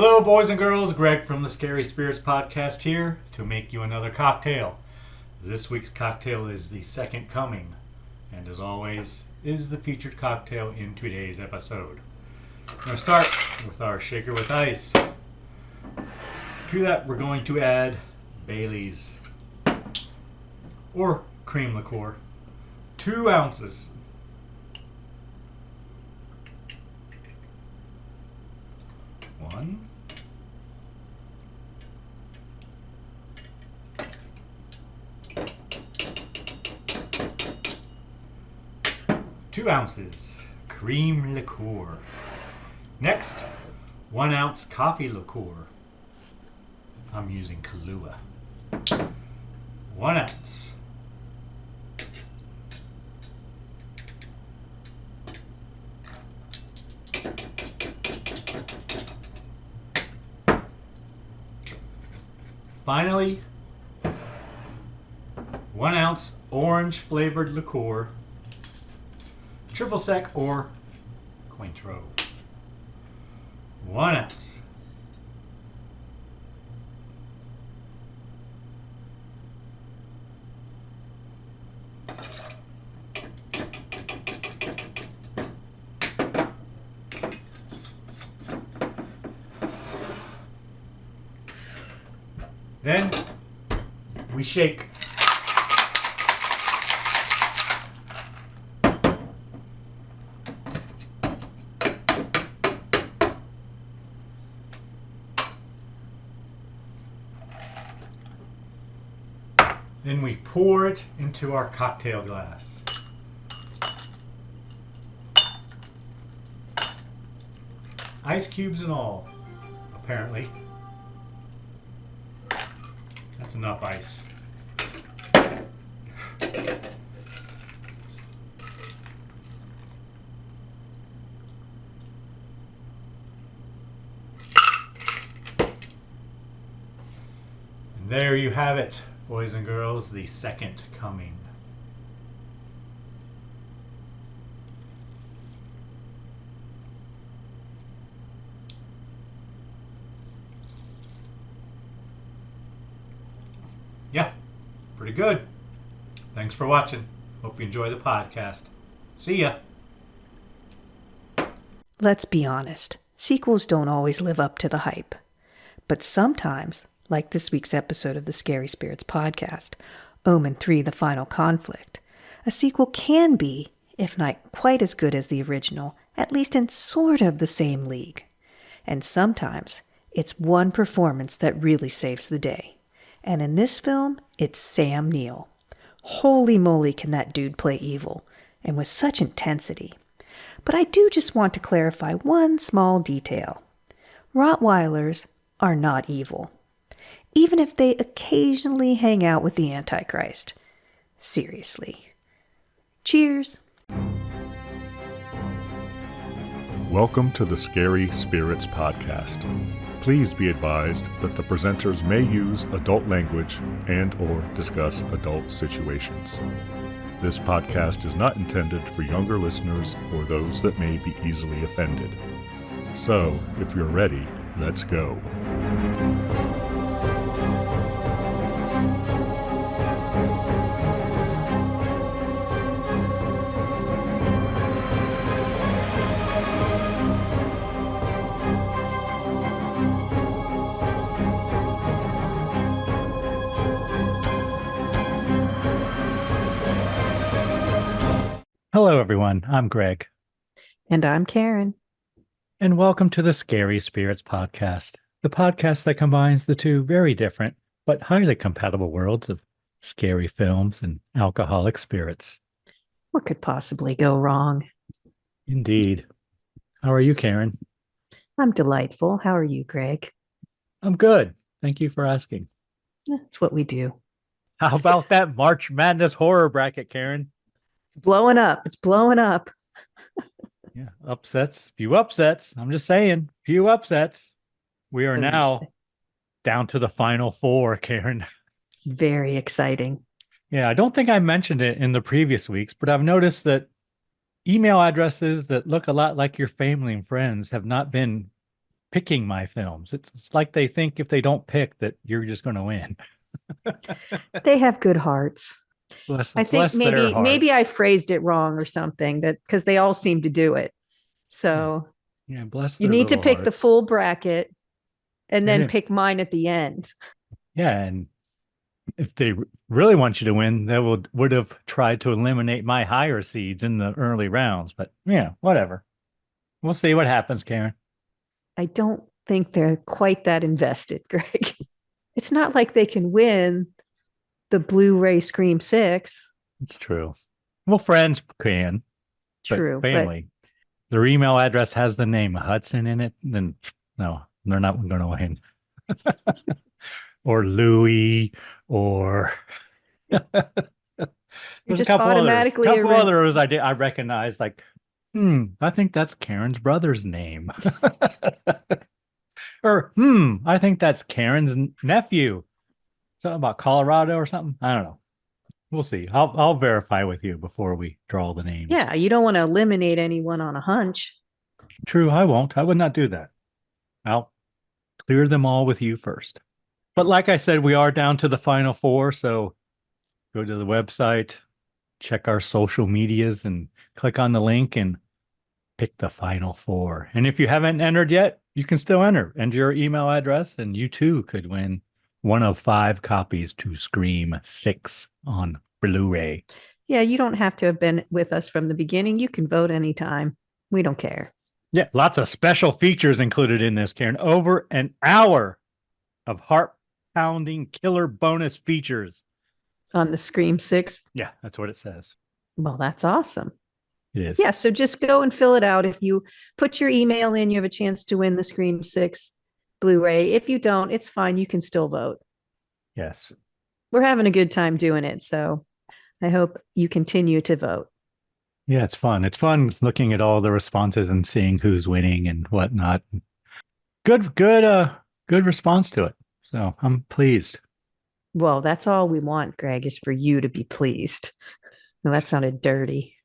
Hello, boys and girls. Greg from the Scary Spirits Podcast here to make you another cocktail. This week's cocktail is the Second Coming, and as always, is the featured cocktail in today's episode. We're going to start with our shaker with ice. To that, we're going to add Bailey's or cream liqueur, 2 ounces. One. Two ounces cream liqueur. Next, 1 ounce coffee liqueur. I'm using Kahlua. 1 ounce. Finally, 1 ounce orange flavored liqueur, triple sec or Cointreau. 1 ounce. Then we shake. Then we pour it into our cocktail glass. Ice cubes and all, apparently. That's enough ice. And there you have it, boys and girls, the Second Coming. Yeah, pretty good. Thanks for watching. Hope you enjoy the podcast. See ya. Let's be honest, sequels don't always live up to the hype. But sometimes, like this week's episode of the Scary Spirits Podcast, Omen 3: The Final Conflict, a sequel can be, if not quite as good as the original, at least in sort of the same league. And sometimes, it's one performance that really saves the day. And in this film, it's Sam Neill. Holy moly, can that dude play evil, and with such intensity. But I do just want to clarify one small detail. Rottweilers are not evil, even if they occasionally hang out with the Antichrist. Seriously. Cheers. Welcome to the Scary Spirits Podcast. Please be advised that the presenters may use adult language and or discuss adult situations. This podcast is not intended for younger listeners or those that may be easily offended. So, if you're ready, let's go. Hello, everyone. I'm Greg. And I'm Karen. And welcome to the Scary Spirits Podcast, the podcast that combines the two very different but highly compatible worlds of scary films and alcoholic spirits. What could possibly go wrong? Indeed. How are you, Karen? I'm delightful. How are you, Greg? I'm good. Thank you for asking. That's what we do. How about that March Madness horror bracket, Karen? It's blowing up. It's blowing up. Yeah, upsets. Few upsets. I'm just saying, few upsets. We are now down to the final 4, Karen. Very exciting. Yeah, I don't think I mentioned it in the previous weeks, but I've noticed that email addresses that look a lot like your family and friends have not been picking my films. It's like they think if they don't pick that you're just going to win. They have good hearts. I think Bless their maybe hearts. I phrased it wrong or something, that because they all seem to do it. So Yeah, bless you their need to little pick the hearts. full bracket and then And pick mine at the end. yeah, and if they really want you to win, they would have tried to eliminate my higher seeds in the early rounds. But yeah, whatever. We'll see what happens, Karen. I don't think they're quite that invested, Greg. It's not like they can win the Blu-ray Scream 6. It's true. Well, friends can, but True, family. Their email address has the name Hudson in it, then no, they're not going to win. Or Louis, or but you're there's a just couple others. automatically I recognize, like, I think that's Karen's brother's name. Or I think that's Karen's nephew. Something about Colorado or something. I don't know. We'll see. I'll verify with you before we draw the names. Yeah, you don't want to eliminate anyone on a hunch. True, I won't. I would not do that. I'll clear them all with you first. But like I said, we are down to the final four, so go to the website, check our social medias, and click on the link and pick the final four. And if you haven't entered yet, you can still enter. Enter your email address, and you too could win one of 5 copies to Scream 6 on Blu-ray. Yeah, you don't have to have been with us from the beginning. You can vote anytime. We don't care. Yeah, lots of special features included in this, Karen. Over an hour of heart-pounding killer bonus features. On the Scream 6? Yeah, that's what it says. Well, that's awesome. It is. Yeah, so just go and fill it out. If you put your email in, you have a chance to win the Scream 6 Blu-ray. If you don't, it's fine. You can still vote. Yes. We're having a good time doing it, so I hope you continue to vote. Yeah, it's fun. It's fun looking at all the responses and seeing who's winning and whatnot. Good response to it. So I'm pleased. Well, that's all we want, Greg, is for you to be pleased. No, that sounded dirty.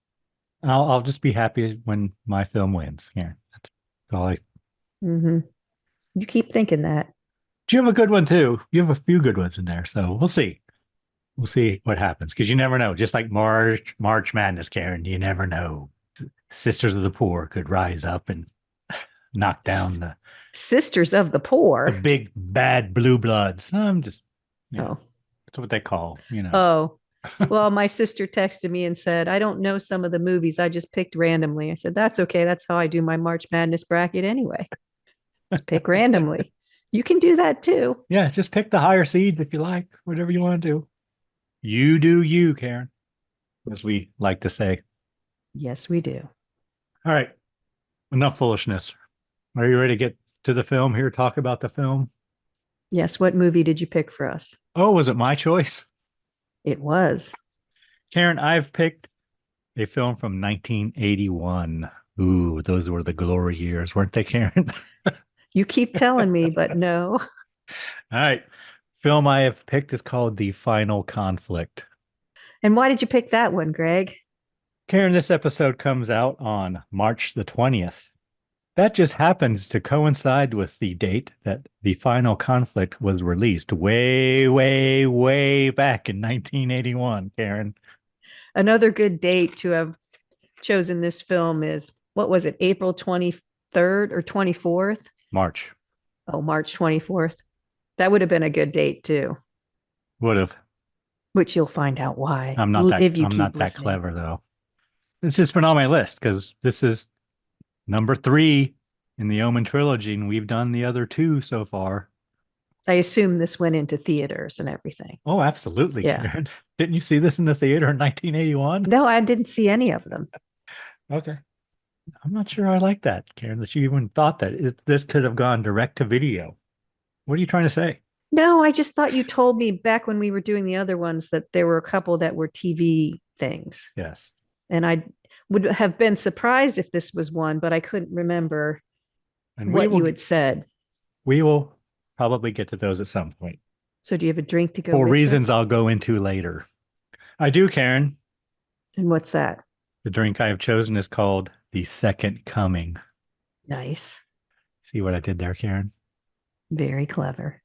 I'll just be happy when my film wins. Yeah, that's all I. Mm-hmm. You keep thinking that. Do you have a good one too? You have a few good ones in there, so we'll see. We'll see what happens, because you never know. Just like March Madness, Karen, you never know. Sisters of the Poor could rise up and knock down the Sisters of the Poor. the big bad blue bloods. I'm just, Oh, that's what they call, oh. Well, my sister texted me and said, I don't know some of the movies. I just picked randomly. I said, that's okay. That's how I do my March Madness bracket anyway. Just pick randomly. You can do that too. Yeah, just pick the higher seeds if you like, whatever you want to do. You do you, Karen, as we like to say. Yes, we do. All right, enough foolishness. Are you ready to get to the film here? Talk about the film. Yes. What movie did you pick for us? Oh, was it my choice? It was. Karen, I've picked a film from 1981. Ooh, those were the glory years, weren't they, Karen? You keep telling me, but no. All right. Film I have picked is called The Final Conflict. And why did you pick that one, Greg? Karen, this episode comes out on March the 20th. That just happens to coincide with the date that The Final Conflict was released way, way, way back in 1981, Karen. Another good date to have chosen this film is, what was it, April 23rd or 24th? March. Oh, March 24th. That would have been a good date too. Would have. Which you'll find out why. I'm not that, if you I'm keep not that listening. clever, though. It's just been on my list because this is number 3 in the Omen trilogy, and we've done the other 2 so far. I assume this went into theaters and everything. Oh, absolutely, Yeah. Karen. Didn't you see this in the theater in 1981? No, I didn't see any of them. Okay. I'm not sure I like that, Karen, that you even thought that this could have gone direct to video. What are you trying to say? No, I just thought you told me back when we were doing the other ones that there were a couple that were TV things. Yes. And I would have been surprised if this was one, but I couldn't remember And what you had said. We will probably get to those at some point. So do you have a drink to go For with reasons this? I'll go into later. I do, Karen. And what's that? The drink I have chosen is called The Second Coming. Nice. See what I did there, Karen? Very clever.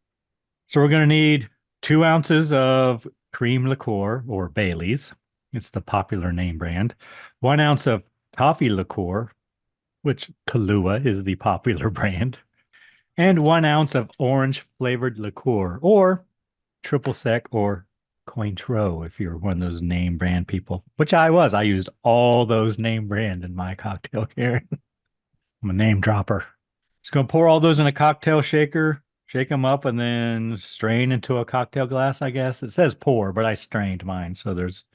So we're going to need 2 ounces of cream liqueur or Bailey's. It's the popular name brand. 1 ounce of toffee liqueur, which Kahlua is the popular brand. And 1 ounce of orange flavored liqueur or triple sec or Cointreau if you're one of those name brand people, which I was. I used all those name brands in my cocktail, Karen. I'm a name dropper. Just going to pour all those in a cocktail shaker, shake them up, and then strain into a cocktail glass, I guess. It says pour, but I strained mine, so there's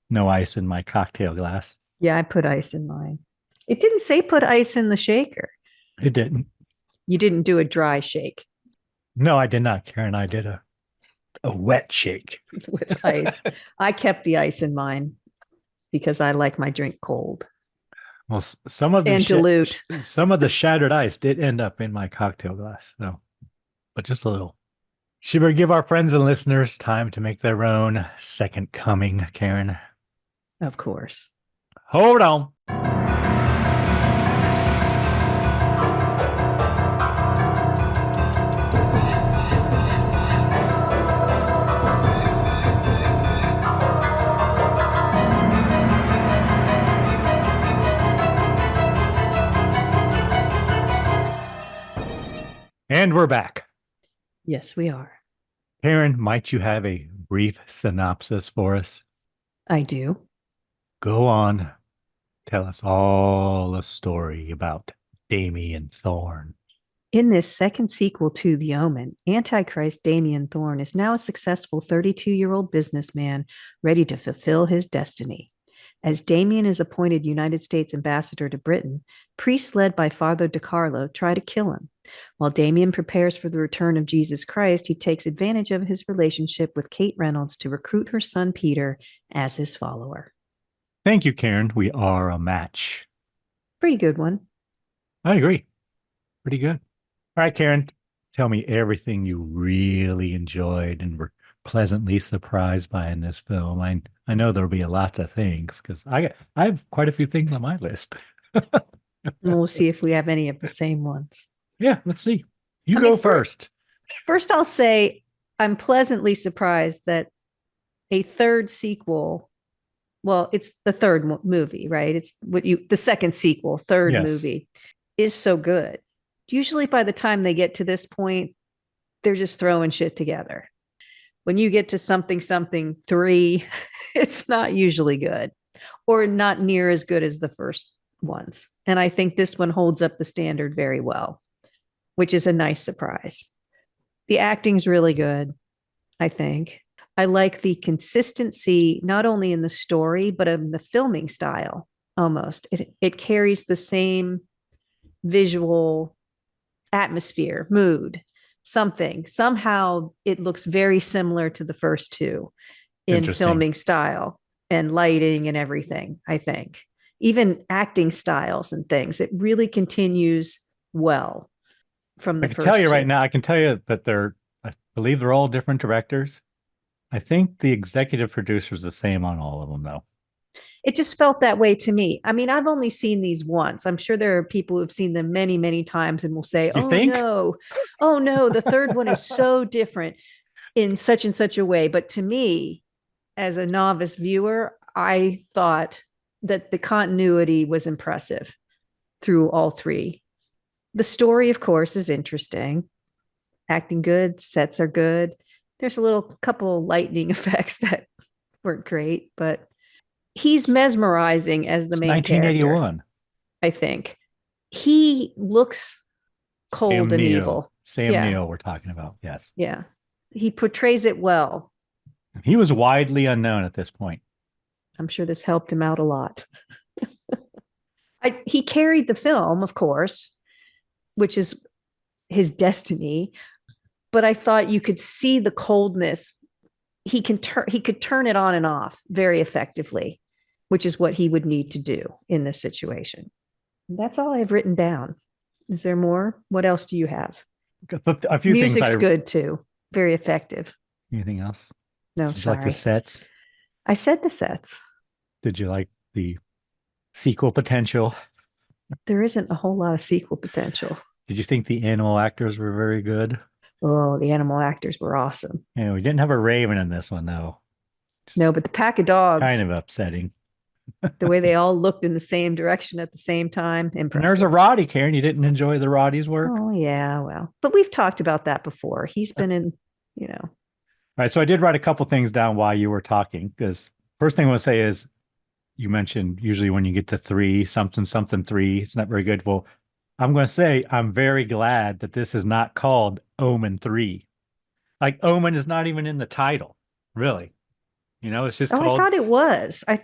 no ice in my cocktail glass. Yeah, I put ice in mine. It didn't say put ice in the shaker. It didn't. You didn't do a dry shake No, I did not, Karen. I did a wet shake. with ice. I kept the ice in mine because I like my drink cold. Well, some of And dilute. Some of the shattered ice did end up in my cocktail glass, so, but just a little. Should we give our friends and listeners time to make their own second coming, Karen? Of course. Hold on. And we're back. Yes, we are. Karen, might you have a brief synopsis for us? I do. Go on. Tell us all a story about Damien Thorn. In this second sequel to The Omen, Antichrist Damien Thorn is now a successful 32-year-old businessman ready to fulfill his destiny. As Damien is appointed United States ambassador to Britain, priests led by Father DiCarlo try to kill him. While Damien prepares for the return of Jesus Christ, he takes advantage of his relationship with Kate Reynolds to recruit her son Peter as his follower. Thank you, Karen. We are a match. Pretty good one. I agree. Pretty good. All right, Karen, tell me everything you really enjoyed and were pleasantly surprised by in this film. I know there'll be lots of things because I have quite a few things on my list. And we'll see if we have any of the same ones. Yeah, let's see. You go first. First, I'll say I'm pleasantly surprised that a third sequel, well, it's the third movie, right? It's the second sequel, third movie is so good. Usually by the time they get to this point, they're just throwing shit together. When you get to something 3, it's not usually good or not near as good as the first ones. And I think this one holds up the standard very well, which is a nice surprise. The acting's really good, I think. I like the consistency, not only in the story, but in the filming style almost. It carries the same visual atmosphere, mood, something. Somehow it looks very similar to the first two in filming style and lighting and everything, I think. Even acting styles and things. It really continues well from the first two. I can tell you right now, I can tell you that I believe they're all different directors. I think the executive producer is the same on all of them, though. It just felt that way to me. I mean, I've only seen these once. I'm sure there are people who've seen them many, many times and will say, no, the third one is so different in such and such a way. But to me, as a novice viewer, I thought that the continuity was impressive through all three. The story, of course, is interesting. Acting good, sets are good. There's a couple lightning effects that weren't great, but he's mesmerizing as the main 1981. Character. I think he looks cold and evil. Sam Neill, we're talking about. Yes. Yeah. He portrays it well. He was widely unknown at this point. I'm sure this helped him out a lot. He carried the film, of course, which is his destiny. But I thought you could see the coldness. He could turn it on and off very effectively, which is what he would need to do in this situation. That's all I've written down. Is there more? What else do you have? A few Music's things good too. Very effective. Anything else? No, Did you sorry. like the sets? I said the sets. Did you like the sequel potential? There isn't a whole lot of sequel potential. Did you think the animal actors were very good? Oh, the animal actors were awesome. Yeah, we didn't have a raven in this one though. No, but the pack of Kind dogs, of upsetting. the way they all looked in the same direction at the same time, And there's a impressive. Roddy, Karen. You didn't enjoy the Roddy's work? Oh, yeah, well, but we've talked about that before. He's been in, you know, All right, so I did write a couple things down while you were talking, because first thing I want to say is you mentioned usually when you get to three, something, something three, it's not very good. Well, I'm going to say I'm very glad that this is not called Omen 3. Like Omen is not even in the title, really. It's just oh, I called, thought it was. I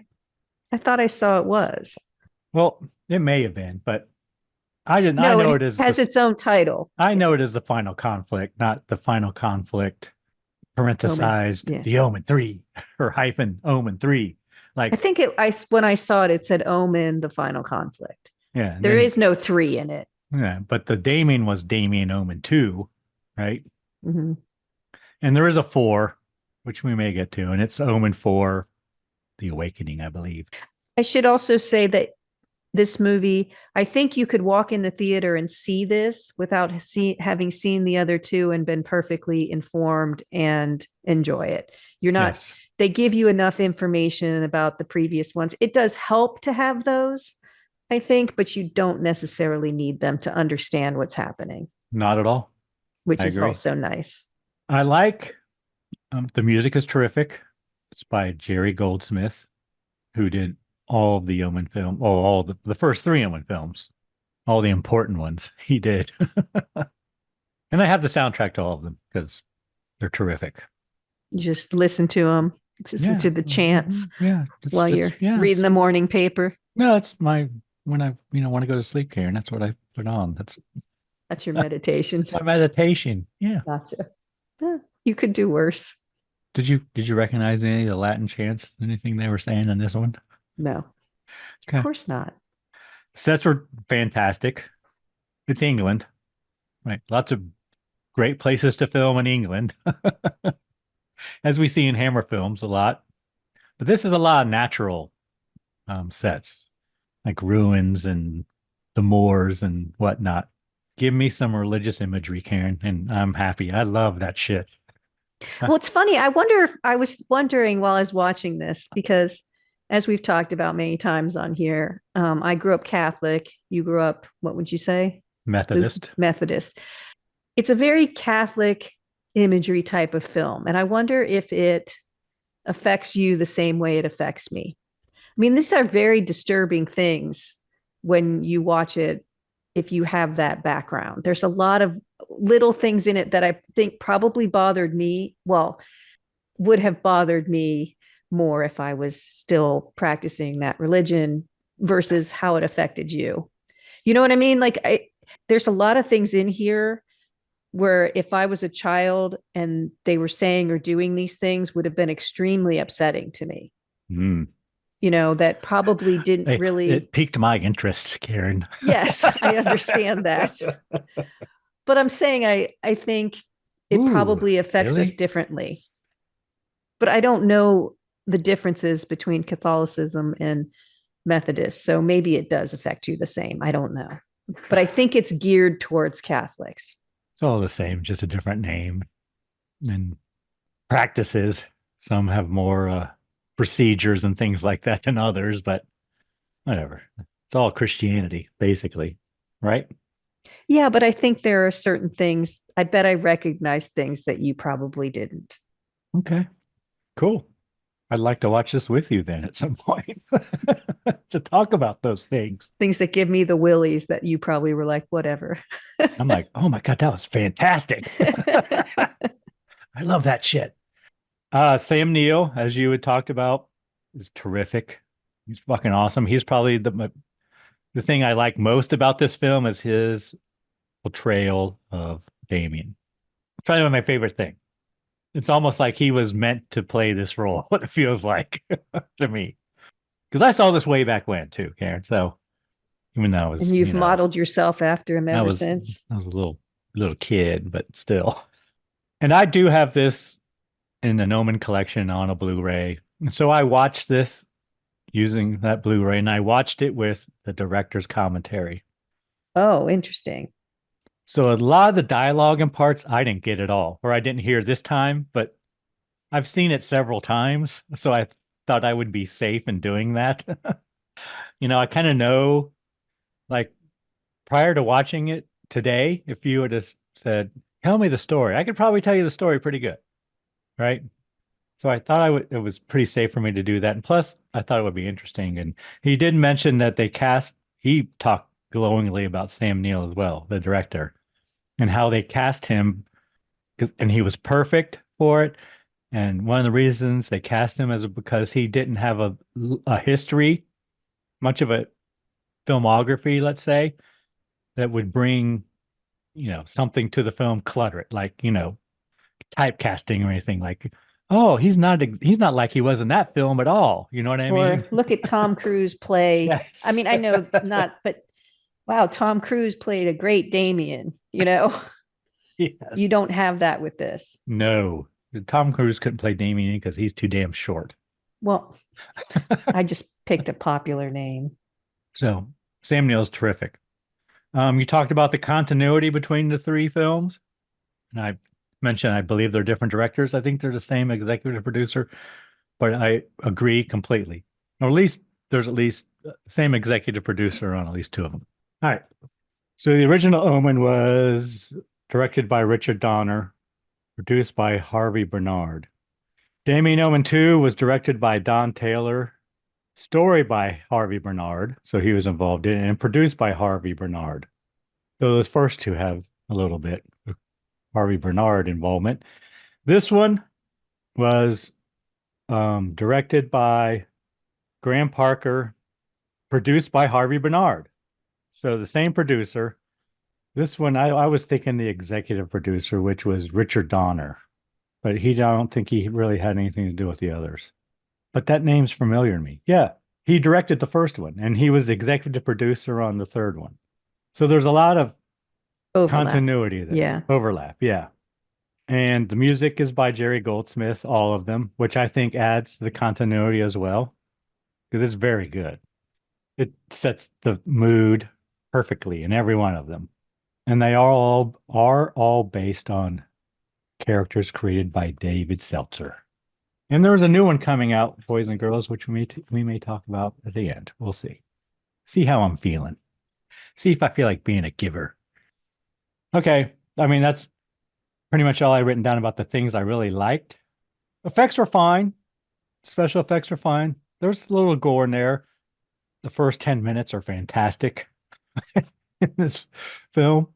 thought I saw it was. well, it may have been, but I didn't. I No, know it it is has its own title. I know it is the final conflict, not the final conflict Omen. parenthesized Yeah. the Omen 3 or hyphen Omen 3. I Like, think I when I saw it, it said Omen, the final conflict. yeah, and There then is no three in it. yeah, but the Damien was Damien Omen 2, right? Mm-hmm. And there is a 4, which we may get to, and it's Omen 4, The Awakening, I believe. I should also say that this movie, I think you could walk in the theater and see this without having seen the other two and been perfectly informed and enjoy it. You're not, Yes. they give you enough information about the previous ones. It does help to have those, I think, but you don't necessarily need them to understand what's happening, Not at all. which I is agree. also nice. I like the music is terrific. It's by Jerry Goldsmith, who did all of the Omen film, all the first 3 Omen films, all the important ones he did. And I have the soundtrack to all of them because they're terrific. You just listen to them, listen to the chants Yeah. while you're reading the morning paper. No, it's when I want to go to sleep, Karen. That's what I put on. That's your meditation. My meditation. Yeah. Gotcha. Yeah, you could do worse. Did you recognize any of the Latin chants? Anything they were saying in this one? No, Okay. of course not. Sets were fantastic. It's England, right? Lots of great places to film in England, as we see in Hammer films a lot. But this is a lot of natural sets, like ruins and the moors and whatnot. Give me some religious imagery, Karen, and I'm happy. I love that shit. Well, it's funny. I was wondering while I was watching this, because as we've talked about many times on here, I grew up Catholic. You grew up, what would you say? Methodist. Methodist. It's a very Catholic imagery type of film. And I wonder if it affects you the same way it affects me. I mean, these are very disturbing things when you watch it, if you have that background. There's a lot of little things in it that I think probably bothered me. Well, would have bothered me more if I was still practicing that religion versus how it affected you. You know what I mean? Like, there's a lot of things in here where if I was a child and they were saying or doing these things would have been extremely upsetting to me. Mm. That probably didn't really. It piqued my interest, Karen. Yes, I understand that. But I'm saying I think it probably affects us differently. But I don't know the differences between Catholicism and Methodist. So maybe it does affect you the same. I don't know. But I think it's geared towards Catholics. It's all the same, just a different name and practices. Some have more procedures and things like that than others, but whatever. It's all Christianity, basically, right? Yeah, but I think there are certain things. I bet I recognize things that you probably didn't. Okay, cool. I'd like to watch this with you then at some point to talk about those things. Things that give me the willies that you probably were like, whatever. I'm like, oh my God, that was fantastic. I love that shit. Sam Neill, as you had talked about, is terrific. He's fucking awesome. He's probably the thing I like most about this film is his portrayal of Damien. Probably my favorite thing. It's almost like he was meant to play this role, what it feels like to me. Because I saw this way back when too, Karen. So even though I was, and you've modeled yourself after him ever since. I was a little kid, but still. And I do have this in the Omen collection on a Blu-ray. So I watched this using that Blu-ray, and I watched it with the director's commentary. Oh, interesting. So a lot of the dialogue and parts I didn't get at all, or I didn't hear this time, but I've seen it several times, so I thought I would be safe in doing that. I kind of know, like prior to watching it today, if you would have said, "Tell me the story," I could probably tell you the story pretty good, right? So I thought it was pretty safe for me to do that. And plus, I thought it would be interesting. And he did mention that he talked glowingly about Sam Neill as well, the director, and how they cast him, and he was perfect for it. And one of the reasons they cast him is because he didn't have a history, much of a filmography, let's say, that would bring, something to the film, clutter it, like, typecasting or anything like, oh, he's not like he was in that film at all. You know what I mean? Or look at Tom Cruise play. Yes. I mean, I know not, but wow, Tom Cruise played a great Damien, Yes. You don't have that with this. No. Tom Cruise couldn't play Damien because he's too damn short. Well, I just picked a popular name. So Sam Neill's terrific. You talked about the continuity between the three films. And I mentioned, I believe they're different directors. I think they're the same executive producer, but I agree completely. Or at least there's at least the same executive producer on at least two of them. All right. So the original Omen was directed by Richard Donner, produced by Harvey Bernard. Damien Omen 2 was directed by Don Taylor, story by Harvey Bernard, so he was involved in it, and produced by Harvey Bernard. So those first two have a little bit of Harvey Bernard involvement. This one was directed by Graham Parker, produced by Harvey Bernard. So the same producer. This one, I was thinking the executive producer, which was Richard Donner, but I don't think he really had anything to do with the others. But that name's familiar to me. Yeah, he directed the first one, and he was the executive producer on the third one. So there's a lot of continuity there. Yeah. Overlap, yeah. And the music is by Jerry Goldsmith, all of them, which I think adds to the continuity as well, because it's very good. It sets the mood perfectly in every one of them. And they are all based on characters created by David Seltzer. And there's a new one coming out, Boys and Girls, which we may talk about at the end. We'll see. See how I'm feeling. See if I feel like being a giver. Okay. I mean, that's pretty much all I've written down about the things I really liked. Effects were fine. Special effects are fine. There's a little gore in there. The first 10 minutes are fantastic in this film.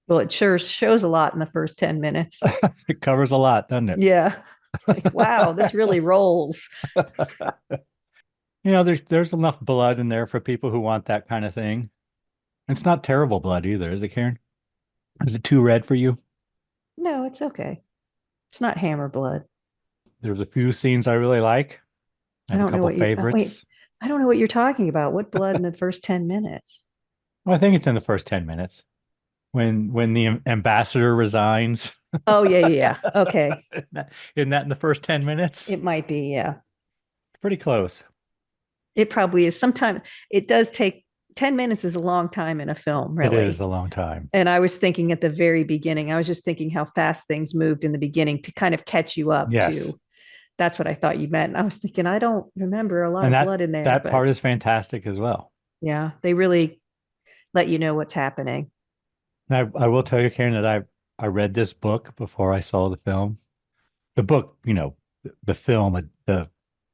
Well, it sure shows a lot in the first 10 minutes. It covers a lot, doesn't it? Yeah. Like, wow, this really rolls. There's enough blood in there for people who want that kind of thing. It's not terrible blood either, is it, Karen? Is it too red for you? No, it's okay. It's not hammer blood. There's a few scenes I really like. I have a couple favorites. Wait, I don't know what you're talking about. What blood in the first 10 minutes? Well, I think it's in the first 10 minutes when the ambassador resigns. Oh, yeah. Okay. Isn't that in the first 10 minutes? It might be, yeah. Pretty close. It probably is. Sometimes it does take 10 minutes is a long time in a film, really. It is a long time. And I was thinking at the very beginning, I was just thinking how fast things moved in the beginning to kind of catch you up to. That's what I thought you meant. And I was thinking, I don't remember a lot of blood in there. That part is fantastic as well. Yeah, they really let you know what's happening. And I will tell you, Karen, that I read this book before I saw the film. The book, the film, the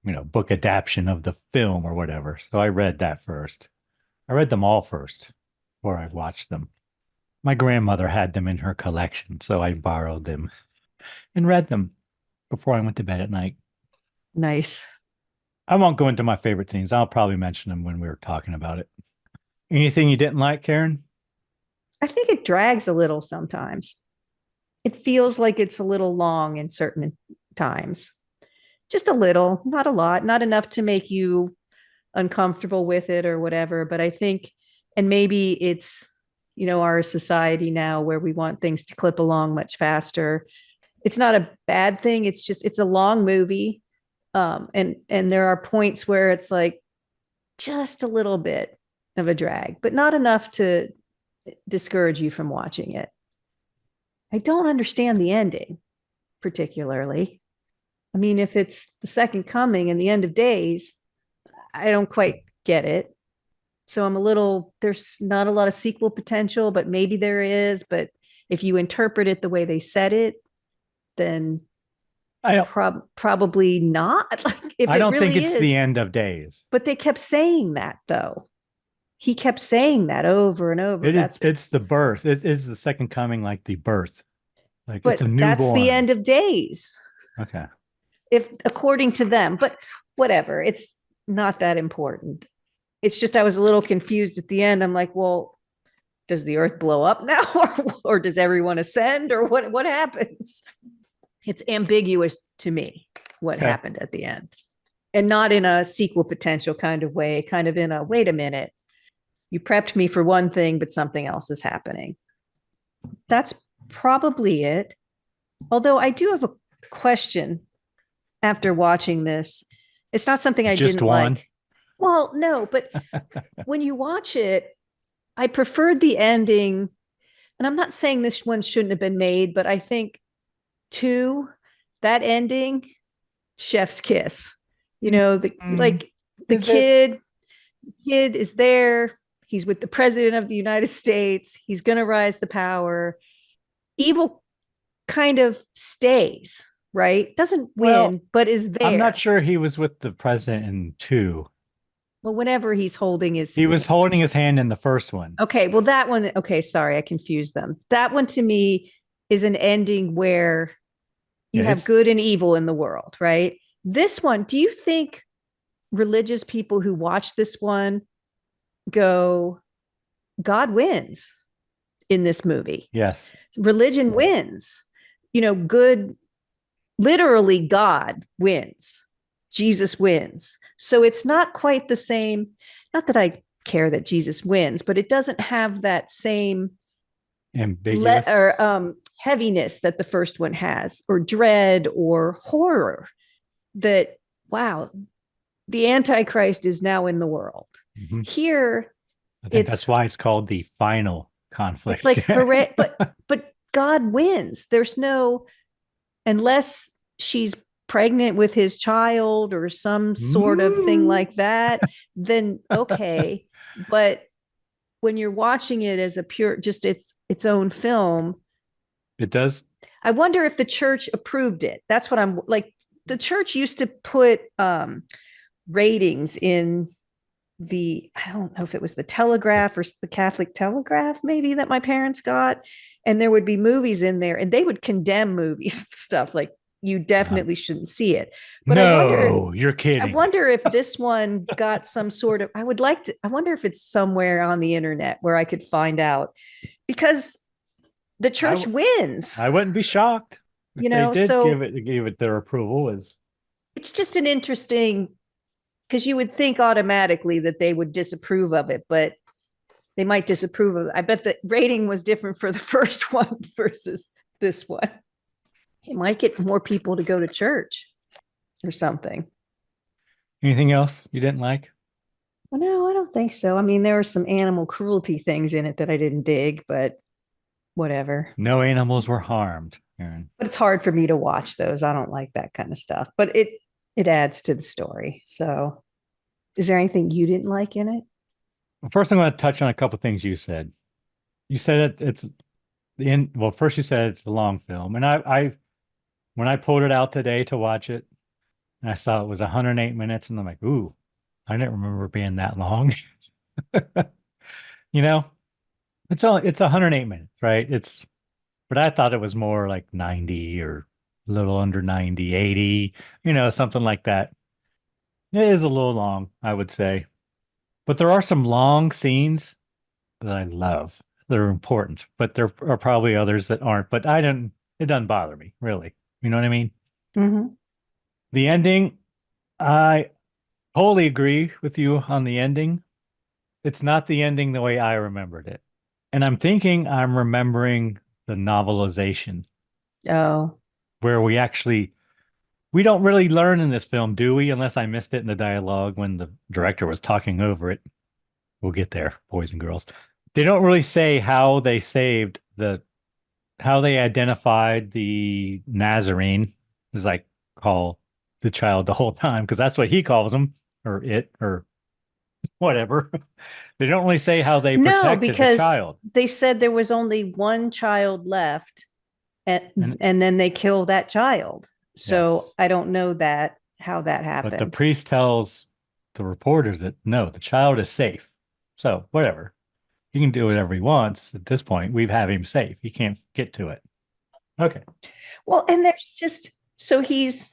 book adaptation of the film or whatever. So I read that first. I read them all first before I watched them. My grandmother had them in her collection, so I borrowed them and read them before I went to bed at night. Nice. I won't go into my favorite scenes. I'll probably mention them when we were talking about it. Anything you didn't like, Karen? I think it drags a little sometimes. It feels like it's a little long in certain times. Just a little, not a lot, not enough to make you uncomfortable with it or whatever. But I think, and maybe it's, our society now where we want things to clip along much faster. It's not a bad thing. It's just, it's a long movie. And there are points where it's like just a little bit of a drag, but not enough to discourage you from watching it. I don't understand the ending particularly. I mean, if it's the second coming and the end of days, I don't quite get it. So there's not a lot of sequel potential, but maybe there is. But if you interpret it the way they said it, then probably not. Like if I don't think it's the is, end of days. but they kept saying that though. He kept saying that over and over. It's the birth. It is the second coming, like the birth. Like but it's a newborn. That's the end of days. Okay. If according to them, but whatever, it's not that important. It's just I was a little confused at the end. I'm like, well, does the earth blow up now or does everyone ascend or what happens? It's ambiguous to me what happened at the end, and not in a sequel potential kind of way, kind of in a, wait a minute, you prepped me for one thing, but something else is happening. That's probably it. Although I do have a question after watching this. It's not something I didn't like. Well, no, but when you watch it, I preferred the ending. And I'm not saying this one shouldn't have been made, but I think that ending, chef's kiss. You know, the kid is there. He's with the president of the United States. He's going to rise to power. Evil kind of stays, right? Doesn't win, but is there. I'm not sure he was with the president in 2. Well, whenever he's holding he was holding his hand in the first one. Okay. Well, that one. Okay. Sorry. I confused them. That one to me is an ending where you have good and evil in the world, right? This one, do you think religious people who watch this one go, God wins in this movie? Yes. Religion wins. You know, good, literally God wins. Jesus wins. So it's not quite the same. Not that I care that Jesus wins, but it doesn't have that same ambiguous heaviness that the first one has, or dread or horror that, wow, the Antichrist is now in the world. Mm-hmm. Here, I think that's why it's called the final conflict. It's like hooray, but God wins. There's no, unless she's pregnant with his child or some sort of thing like that, then okay. But when you're watching it as a pure, just its own film, it does. I wonder if the church approved it. That's what I'm like. The church used to put ratings in I don't know if it was the Telegraph or the Catholic Telegraph, maybe, that my parents got. And there would be movies in there and they would condemn movies, stuff like, you definitely shouldn't see it. But you're kidding. I wonder if this one got some sort of, I wonder if it's somewhere on the internet where I could find out, because the church wins. I wouldn't be shocked. You know, they did give it their approval. It's just an interesting, because you would think automatically that they would disapprove of it, but they might disapprove of it. I bet the rating was different for the first one versus this one. It might get more people to go to church or something. Anything else you didn't like? Well, no, I don't think so. I mean, there were some animal cruelty things in it that I didn't dig, but whatever. No animals were harmed, Aaron. But it's hard for me to watch those. I don't like that kind of stuff, but it adds to the story. So is there anything you didn't like in it? Well, first, I'm going to touch on a couple of things you said. You said it's the end. Well, first you said it's a long film, and I when I pulled it out today to watch it, and I saw it was 108 minutes, and I'm like, ooh, I didn't remember it being that long. You know, it's 108 minutes, right? But I thought it was more like 90 or a little under 90, 80, you know, something like that. It is a little long, I would say. But there are some long scenes that I love. They're important, but there are probably others that aren't. But it doesn't bother me, really. You know what I mean? Mm-hmm. The ending, I wholly agree with you on the ending. It's not the ending the way I remembered it. And I'm thinking I'm remembering the novelization. Oh. Where we don't really learn in this film, do we? Unless I missed it in the dialogue when the director was talking over it. We'll get there, boys and girls. They don't really say how they how they identified the Nazarene, as I call the child the whole time, because that's what he calls him, or it, or whatever. They don't really say how they No, protected the because child. they said there was only one child left, And and then they kill that child. So yes, I don't know how that but the happened. priest tells the reporter that no, the child is safe. So whatever. He can do whatever he wants at this point. We've had him safe. He can't get to it. Okay. Well, and there's just so he's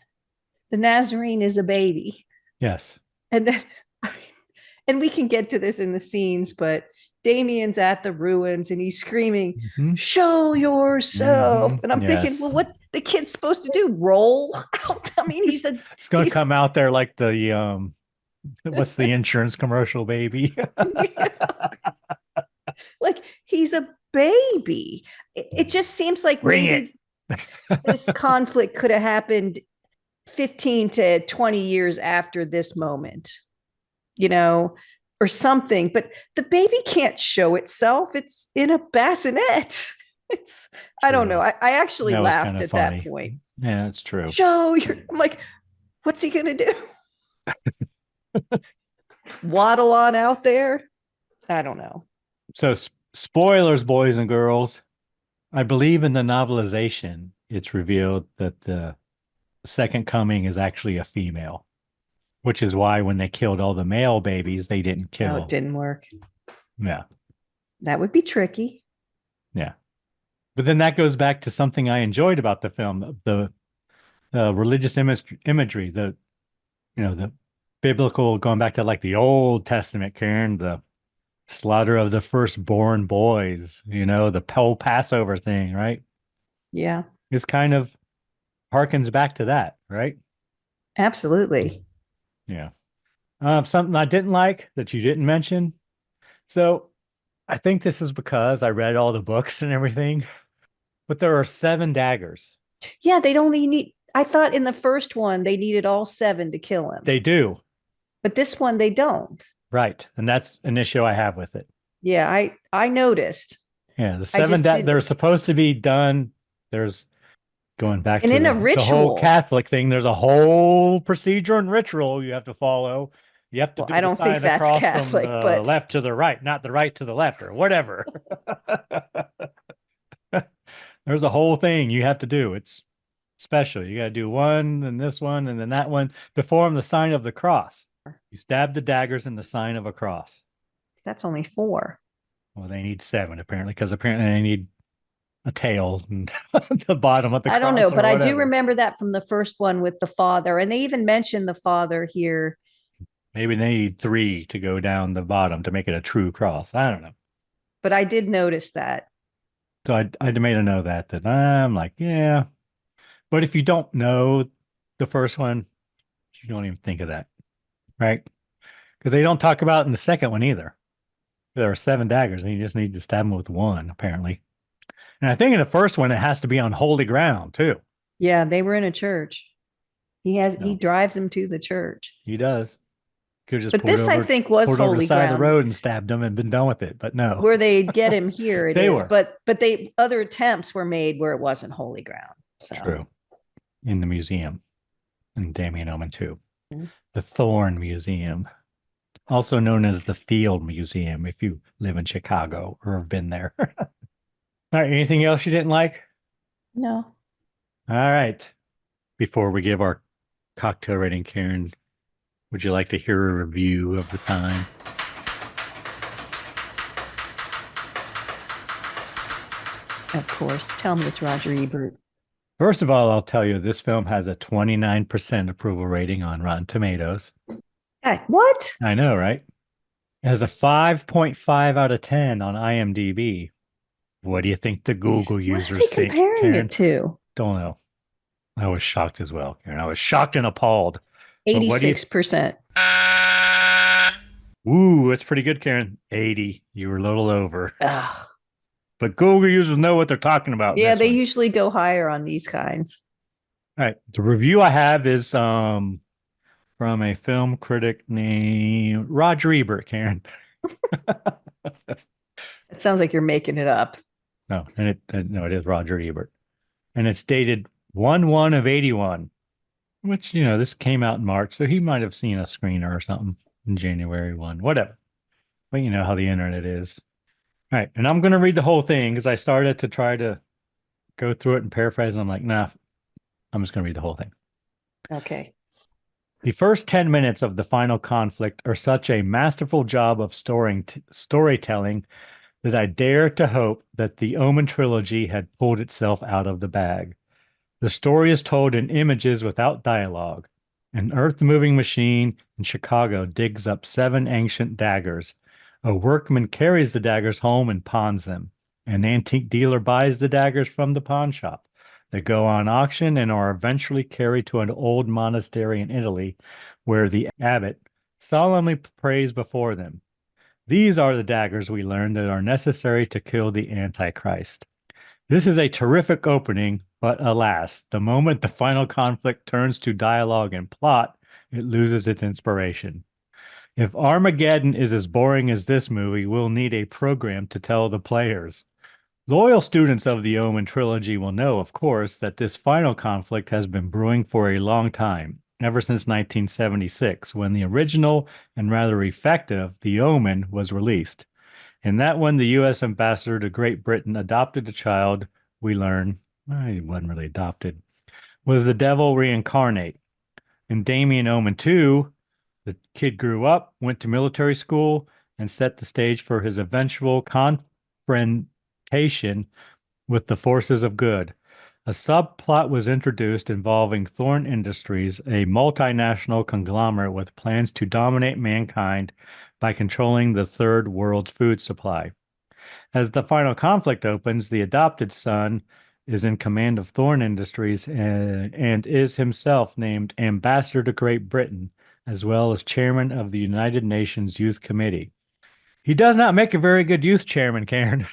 the Nazarene is a baby. Yes. And then and we can get to this in the scenes, but Damien's at the ruins and he's screaming, Mhm. show yourself. And I'm thinking, Yes. well, what the kid's supposed to do? Roll out? I mean, It's going to come out there like the what's the insurance commercial, baby? like he's a baby. It just seems like Bring maybe it. this conflict could have happened 15 to 20 years after this moment, or something. But the baby can't show itself. It's in a bassinet. It's, I don't know. I actually That was kind laughed of at funny. that point. Yeah, that's true. I'm like, what's he going to do? Waddle on out there? I don't know. So, spoilers, boys and girls. I believe in the novelization, it's revealed that the second coming is actually a female, which is why when they killed all the male babies, they didn't kill. No, it didn't work. Yeah. That would be tricky. Yeah. But then that goes back to something I enjoyed about the film, the religious imagery, the biblical, going back to like the Old Testament, Karen, the slaughter of the firstborn boys, the Passover thing, right? Yeah, It's kind of harkens back to that, right? absolutely. Yeah. Something I didn't like that you didn't mention. So I think this is because I read all the books and everything, but there are 7 daggers. Yeah, they'd only need, I thought in the first one they needed all 7 to kill him. They do. But this one they don't. Right. And that's an issue I have with it. Yeah, I noticed. Yeah, the 7 they're supposed to be done. There's going back and to in a the ritual, whole Catholic thing. There's a whole procedure and ritual you have to follow. You have to do I don't the sign think that's across Catholic, from the but left to the right, not the right to the left or whatever. There's a whole thing you have to do. It's special. You got to do one, and this one, and then that one to form the sign of the cross. You stab the daggers in the sign of a cross. That's only 4. Well, they need 7 apparently, because apparently they need a tail and the bottom of the cross. I don't know, but I do remember that from the first one with the father, and they even mentioned the father here. Maybe they need 3 to go down the bottom to make it a true cross. I don't know. But I did notice that. So I made a note that I'm like, yeah. But if you don't know the first one, you don't even think of that, right? Because they don't talk about it in the second one either. There are 7 daggers, and you just need to stab them with 1, apparently. And I think in the first one, it has to be on holy ground too. Yeah, they were in a church. He drives them to the church. He does. Could just but this, I think, was holy over the side ground. Of the road and stabbed him and been done with it. But no, where they'd get him here, it they is. Were. But other attempts were made where it wasn't holy ground. So true. In the museum, in Damien Omen 2, mm-hmm. The Thorn Museum, also known as the Field Museum, if you live in Chicago or have been there. All right. Anything else you didn't like? No. All right. Before we give our cocktail rating, Karen, would you like to hear a review of the time? Of course. Tell me it's Roger Ebert. First of all, I'll tell you this film has a 29% approval rating on Rotten Tomatoes. What? I know, right? It has a 5.5 out of 10 on IMDb. What do you think the Google users what are they comparing Karen? It to? Don't know. I was shocked as well, Karen. I was shocked and appalled. 86%. Ooh, that's pretty good, Karen. 80. You were a little over. Ugh. But Google users know what they're talking about. Yeah, they usually go higher on these kinds. All right. The review I have is from a film critic named Roger Ebert, Karen. It sounds like you're making it up. No, no, it is Roger Ebert. And it's dated 1/1 of 81, which, this came out in March, so he might have seen a screener or something in January 1, whatever. But you know how the internet is. All right, and I'm going to read the whole thing because I started to try to go through it and paraphrase. And I'm like, nah, I'm just going to read the whole thing. Okay. The first 10 minutes of the final conflict are such a masterful job of storytelling that I dare to hope that the Omen trilogy had pulled itself out of the bag. The story is told in images without dialogue. An earth-moving machine in Chicago digs up 7 ancient daggers. A workman carries the daggers home and pawns them. An antique dealer buys the daggers from the pawn shop. They go on auction and are eventually carried to an old monastery in Italy, where the abbot solemnly prays before them. These are the daggers, we learn, that are necessary to kill the Antichrist. This is a terrific opening, but alas, the moment the final conflict turns to dialogue and plot, it loses its inspiration. If Armageddon is as boring as this movie, we'll need a program to tell the players. Loyal students of the Omen trilogy will know, of course, that this final conflict has been brewing for a long time, ever since 1976, when the original and rather effective The Omen was released. And that when the U.S. ambassador to Great Britain adopted a child, we learn, well, he wasn't really adopted, was the devil reincarnate. In Damien Omen 2, the kid grew up, went to military school, and set the stage for his eventual confrontation with the forces of good. A subplot was introduced involving Thorn Industries, a multinational conglomerate with plans to dominate mankind by controlling the third world's food supply. As the final conflict opens, the adopted son is in command of Thorn Industries and is himself named Ambassador to Great Britain, as well as chairman of the United Nations Youth Committee. He does not make a very good youth chairman, Karen.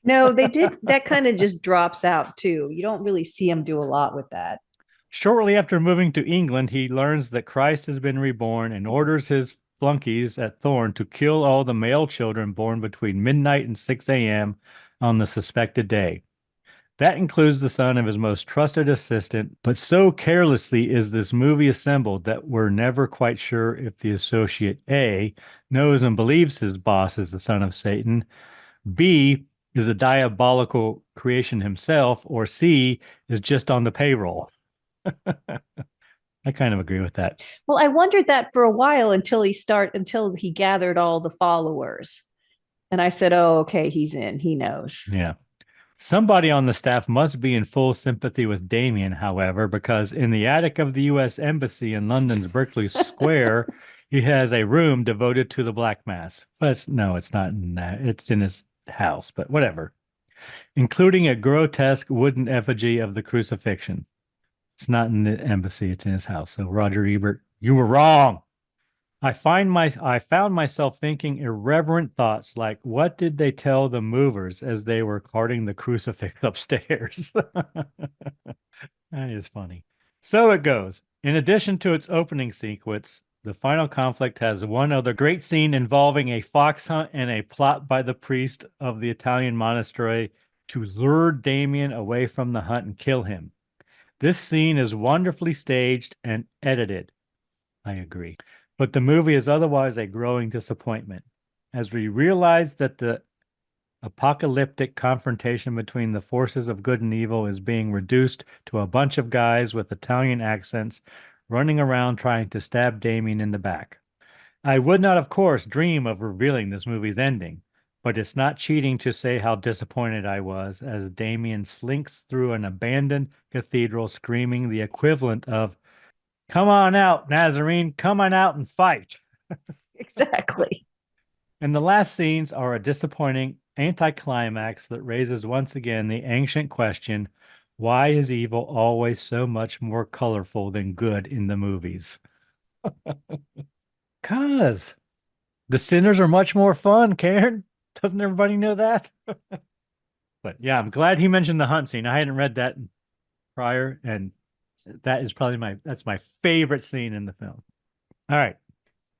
No, they did. That kind of just drops out too. You don't really see him do a lot with that. Shortly after moving to England, he learns that Christ has been reborn and orders his flunkies at Thorn to kill all the male children born between midnight and 6 a.m. on the suspected day. That includes the son of his most trusted assistant, but so carelessly is this movie assembled that we're never quite sure if the associate A knows and believes his boss is the son of Satan, B is a diabolical creation himself, or C is just on the payroll. I kind of agree with that. Well, I wondered that for a while until he gathered all the followers. And I said, "Oh, okay, he's in. He knows." Yeah. Somebody on the staff must be in full sympathy with Damien, however, because in the attic of the U.S. Embassy in London's Berkeley Square, he has a room devoted to the Black Mass. But it's not in that. It's in his house, but whatever. Including a grotesque wooden effigy of the crucifixion. It's not in the embassy, it's in his house. So Roger Ebert, you were wrong. I found myself thinking irreverent thoughts like, what did they tell the movers as they were carting the crucifix upstairs? That is funny. So it goes. In addition to its opening sequence, the final conflict has one other great scene involving a fox hunt and a plot by the priest of the Italian monastery to lure Damien away from the hunt and kill him. This scene is wonderfully staged and edited. I agree. But the movie is otherwise a growing disappointment. As we realize that the apocalyptic confrontation between the forces of good and evil is being reduced to a bunch of guys with Italian accents running around trying to stab Damien in the back. I would not, of course, dream of revealing this movie's ending, but it's not cheating to say how disappointed I was as Damien slinks through an abandoned cathedral screaming the equivalent of, "Come on out, Nazarene, come on out and fight." Exactly. And the last scenes are a disappointing anticlimax that raises once again the ancient question, why is evil always so much more colorful than good in the movies? 'Cause the sinners are much more fun, Karen. Doesn't everybody know that? But yeah, I'm glad he mentioned the hunt scene. I hadn't read that prior, and that is probably that's my favorite scene in the film. All right.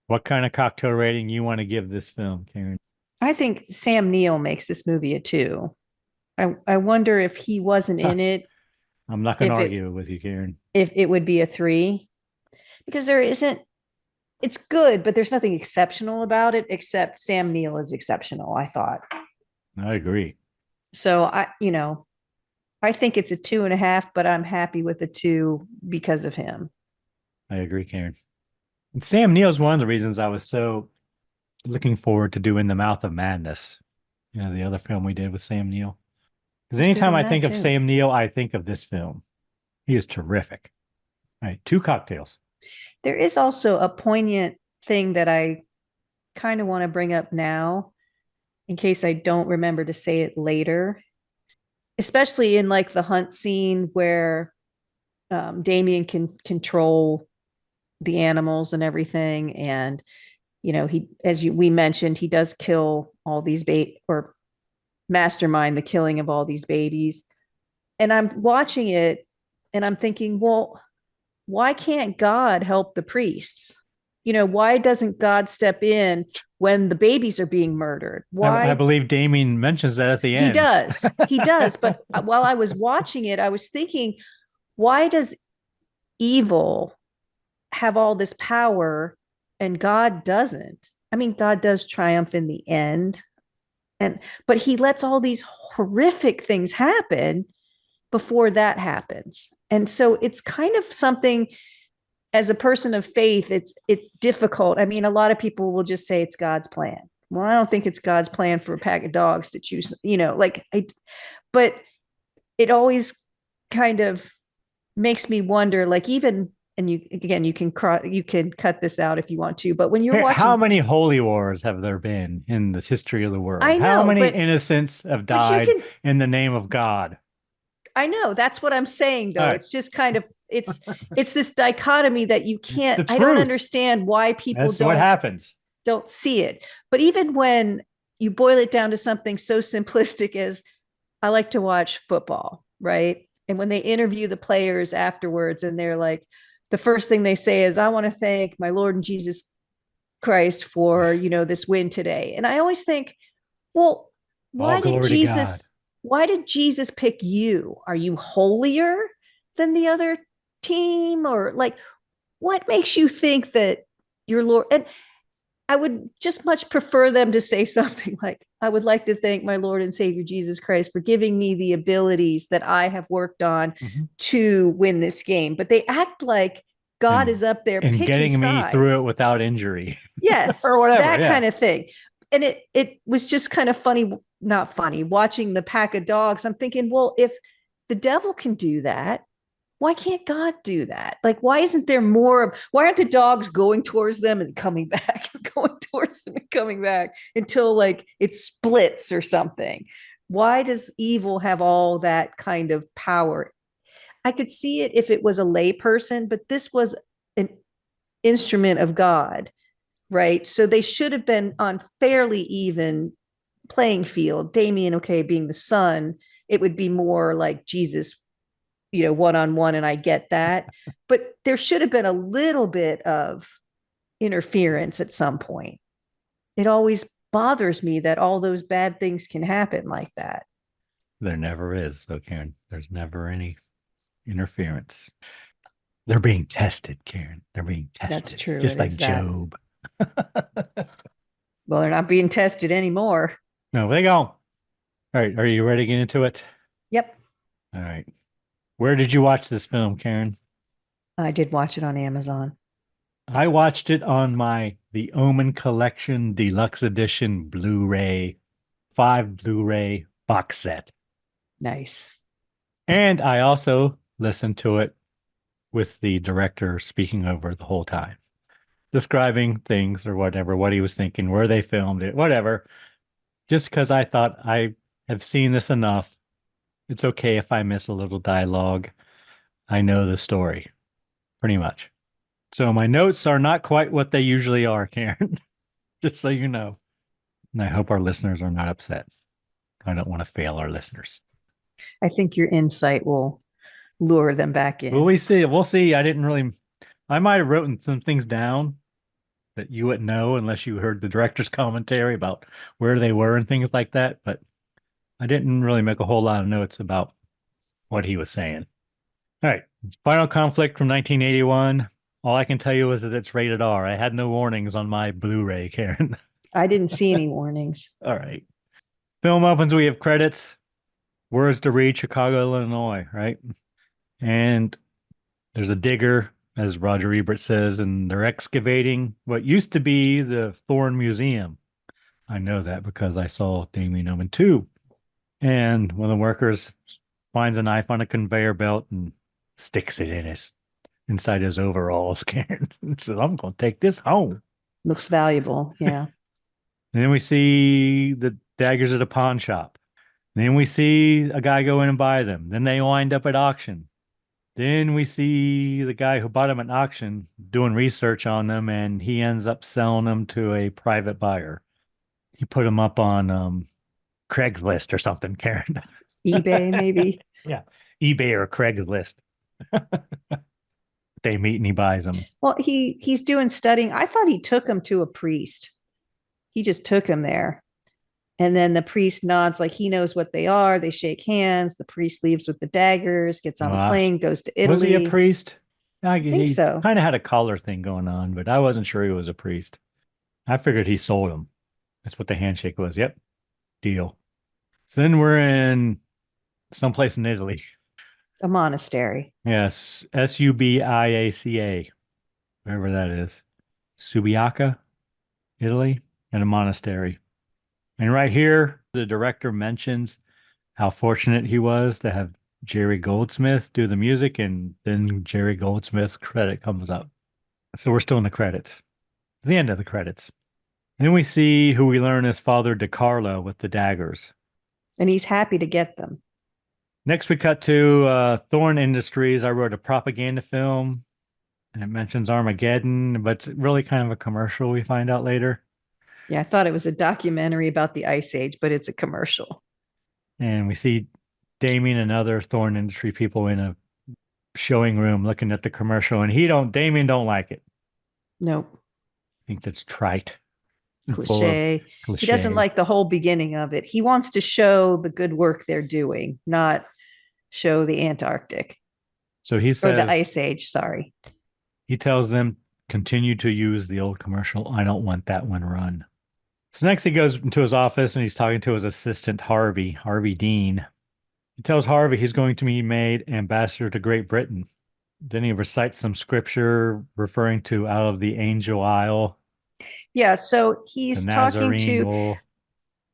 What kind of cocktail rating you want to give this film, Karen? I think Sam Neill makes this movie a 2. I wonder if he wasn't in it, I'm not going to if it argue with you, Karen. if it would be a 3, because there isn't. It's good, but there's nothing exceptional about it except Sam Neill is exceptional, I thought. I agree. So I think it's a 2.5, but I'm happy with a 2 because of him. I agree, Karen. And Sam Neill's one of the reasons I was so looking forward to doing The Mouth of Madness. You know, the other film we did with Sam Neill. Because anytime I think of Sam Neill, I think of this film. He is terrific. All right, 2 cocktails. There is also a poignant thing that I kind of want to bring up now in case I don't remember to say it later, especially in like the hunt scene where Damien can control the animals and everything. And, we mentioned, he does kill all these or mastermind the killing of all these babies. And I'm watching it and I'm thinking, well, why can't God help the priests? Why doesn't God step in when the babies are being murdered? Why? I believe Damien mentions that at the end. He does. But while I was watching it, I was thinking, why does evil have all this power and God doesn't? I mean, God does triumph in the end. But he lets all these horrific things happen before that happens. And so it's kind of something, as a person of faith, it's difficult. I mean, a lot of people will just say it's God's plan. Well, I don't think it's God's plan for a pack of dogs to choose, but it always kind of makes me wonder, like, even, and you can cut this out if you want to, but when you're watching, how many holy wars have there been in the history of the world? I know, how many innocents have died in the name of God? I know, that's what I'm saying, though. Right. It's just kind of, it's this dichotomy that you can't, I don't understand why people don't see it. But even when you boil it down to something so simplistic as, I like to watch football, right? And when they interview the players afterwards and they're like, the first thing they say is, I want to thank my Lord and Jesus Christ for, this win today. And I always think, well, why did Jesus pick you? Are you holier than the other team? Or like, what makes you think that your Lord? And I would just much prefer them to say something like, I would like to thank my Lord and Savior Jesus Christ for giving me the abilities that I have worked on to win this game. But they act like God is up there and getting sides. Me through it without injury. Yes, or whatever, that kind of thing. And it was just kind of funny, not funny, watching the pack of dogs. I'm thinking, well, if the devil can do that, why can't God do that? Like, why isn't there more? Why aren't the dogs going towards them and coming back and going towards them and coming back until like it splits or something? Why does evil have all that kind of power? I could see it if it was a lay person, but this was an instrument of God, right? So they should have been on fairly even playing field. Damien, okay, being the son, it would be more like Jesus, one-on-one, and I get that. But there should have been a little bit of interference at some point. It always bothers me that all those bad things can happen like that. There never is, though, Karen. There's never any interference. They're being tested, Karen. They're being tested. That's true. Just like Job. Well, they're not being tested anymore. No, they go. All right. Are you ready to get into it? Yep. All right. Where did you watch this film, Karen? I did watch it on Amazon. I watched it on The Omen Collection Deluxe Edition Blu-ray, 5 Blu-ray box set. Nice. And I also listened to it with the director speaking over the whole time, describing things or whatever, what he was thinking, where they filmed it, whatever. Just because I thought I have seen this enough. It's okay if I miss a little dialogue. I know the story, pretty much. So my notes are not quite what they usually are, Karen, just so you know. And I hope our listeners are not upset. I don't want to fail our listeners. I think your insight will lure them back in. Well, we see. We'll see. I might have written some things down that you wouldn't know unless you heard the director's commentary about where they were and things like that. But I didn't really make a whole lot of notes about what he was saying. All right. Final Conflict from 1981. All I can tell you is that it's rated R. I had no warnings on my Blu-ray, Karen. I didn't see any warnings. All right. Film opens, we have credits. Words to read, Chicago, Illinois, right? And there's a digger, as Roger Ebert says, and they're excavating what used to be the Thorn Museum. I know that because I saw Damien Omen 2. And one of the workers finds a knife on a conveyor belt and sticks it inside his overalls, Karen. And says, I'm going to take this home. Looks valuable. Yeah. And then we see the daggers at a pawn shop. Then we see a guy go in and buy them. Then they wind up at auction. Then we see the guy who bought them at auction doing research on them, and he ends up selling them to a private buyer. He put them up on Craigslist or something, Karen. eBay, maybe. Yeah, eBay or Craigslist. They meet and he buys them. Well, he's doing studying. I thought he took him to a priest. He just took him there. And then the priest nods like he knows what they are. They shake hands. The priest leaves with the daggers, gets on a plane, goes to Italy. Was he a priest? I think so. Kind of had a collar thing going on, but I wasn't sure he was a priest. I figured he sold them. That's what the handshake was. Yep. Deal. So then we're in someplace in Italy. A monastery. Yes. Subiaca, wherever that is. Subiaca, Italy, and a monastery. And right here, the director mentions how fortunate he was to have Jerry Goldsmith do the music, and then Jerry Goldsmith's credit comes up. So we're still in the credits. The end of the credits. Then we see who we learn is Father DiCarlo with the daggers. And he's happy to get them. Next, we cut to Thorn Industries. I wrote a propaganda film, and it mentions Armageddon, but it's really kind of a commercial, we find out later. Yeah, I thought it was a documentary about the Ice Age, but it's a commercial. And we see Damien and other Thorn Industry people in a showing room looking at the commercial, and Damien don't like it. Nope. I think that's trite. Cliche. He doesn't like the whole beginning of it. He wants to show the good work they're doing, not show the Antarctic. So he says, or the Ice Age, sorry. He tells them, continue to use the old commercial. I don't want that one run. So next he goes into his office and he's talking to his assistant, Harvey Dean. He tells Harvey he's going to be made ambassador to Great Britain. Then he recites some scripture referring to out of the Angel Isle. Yeah, so he's talking to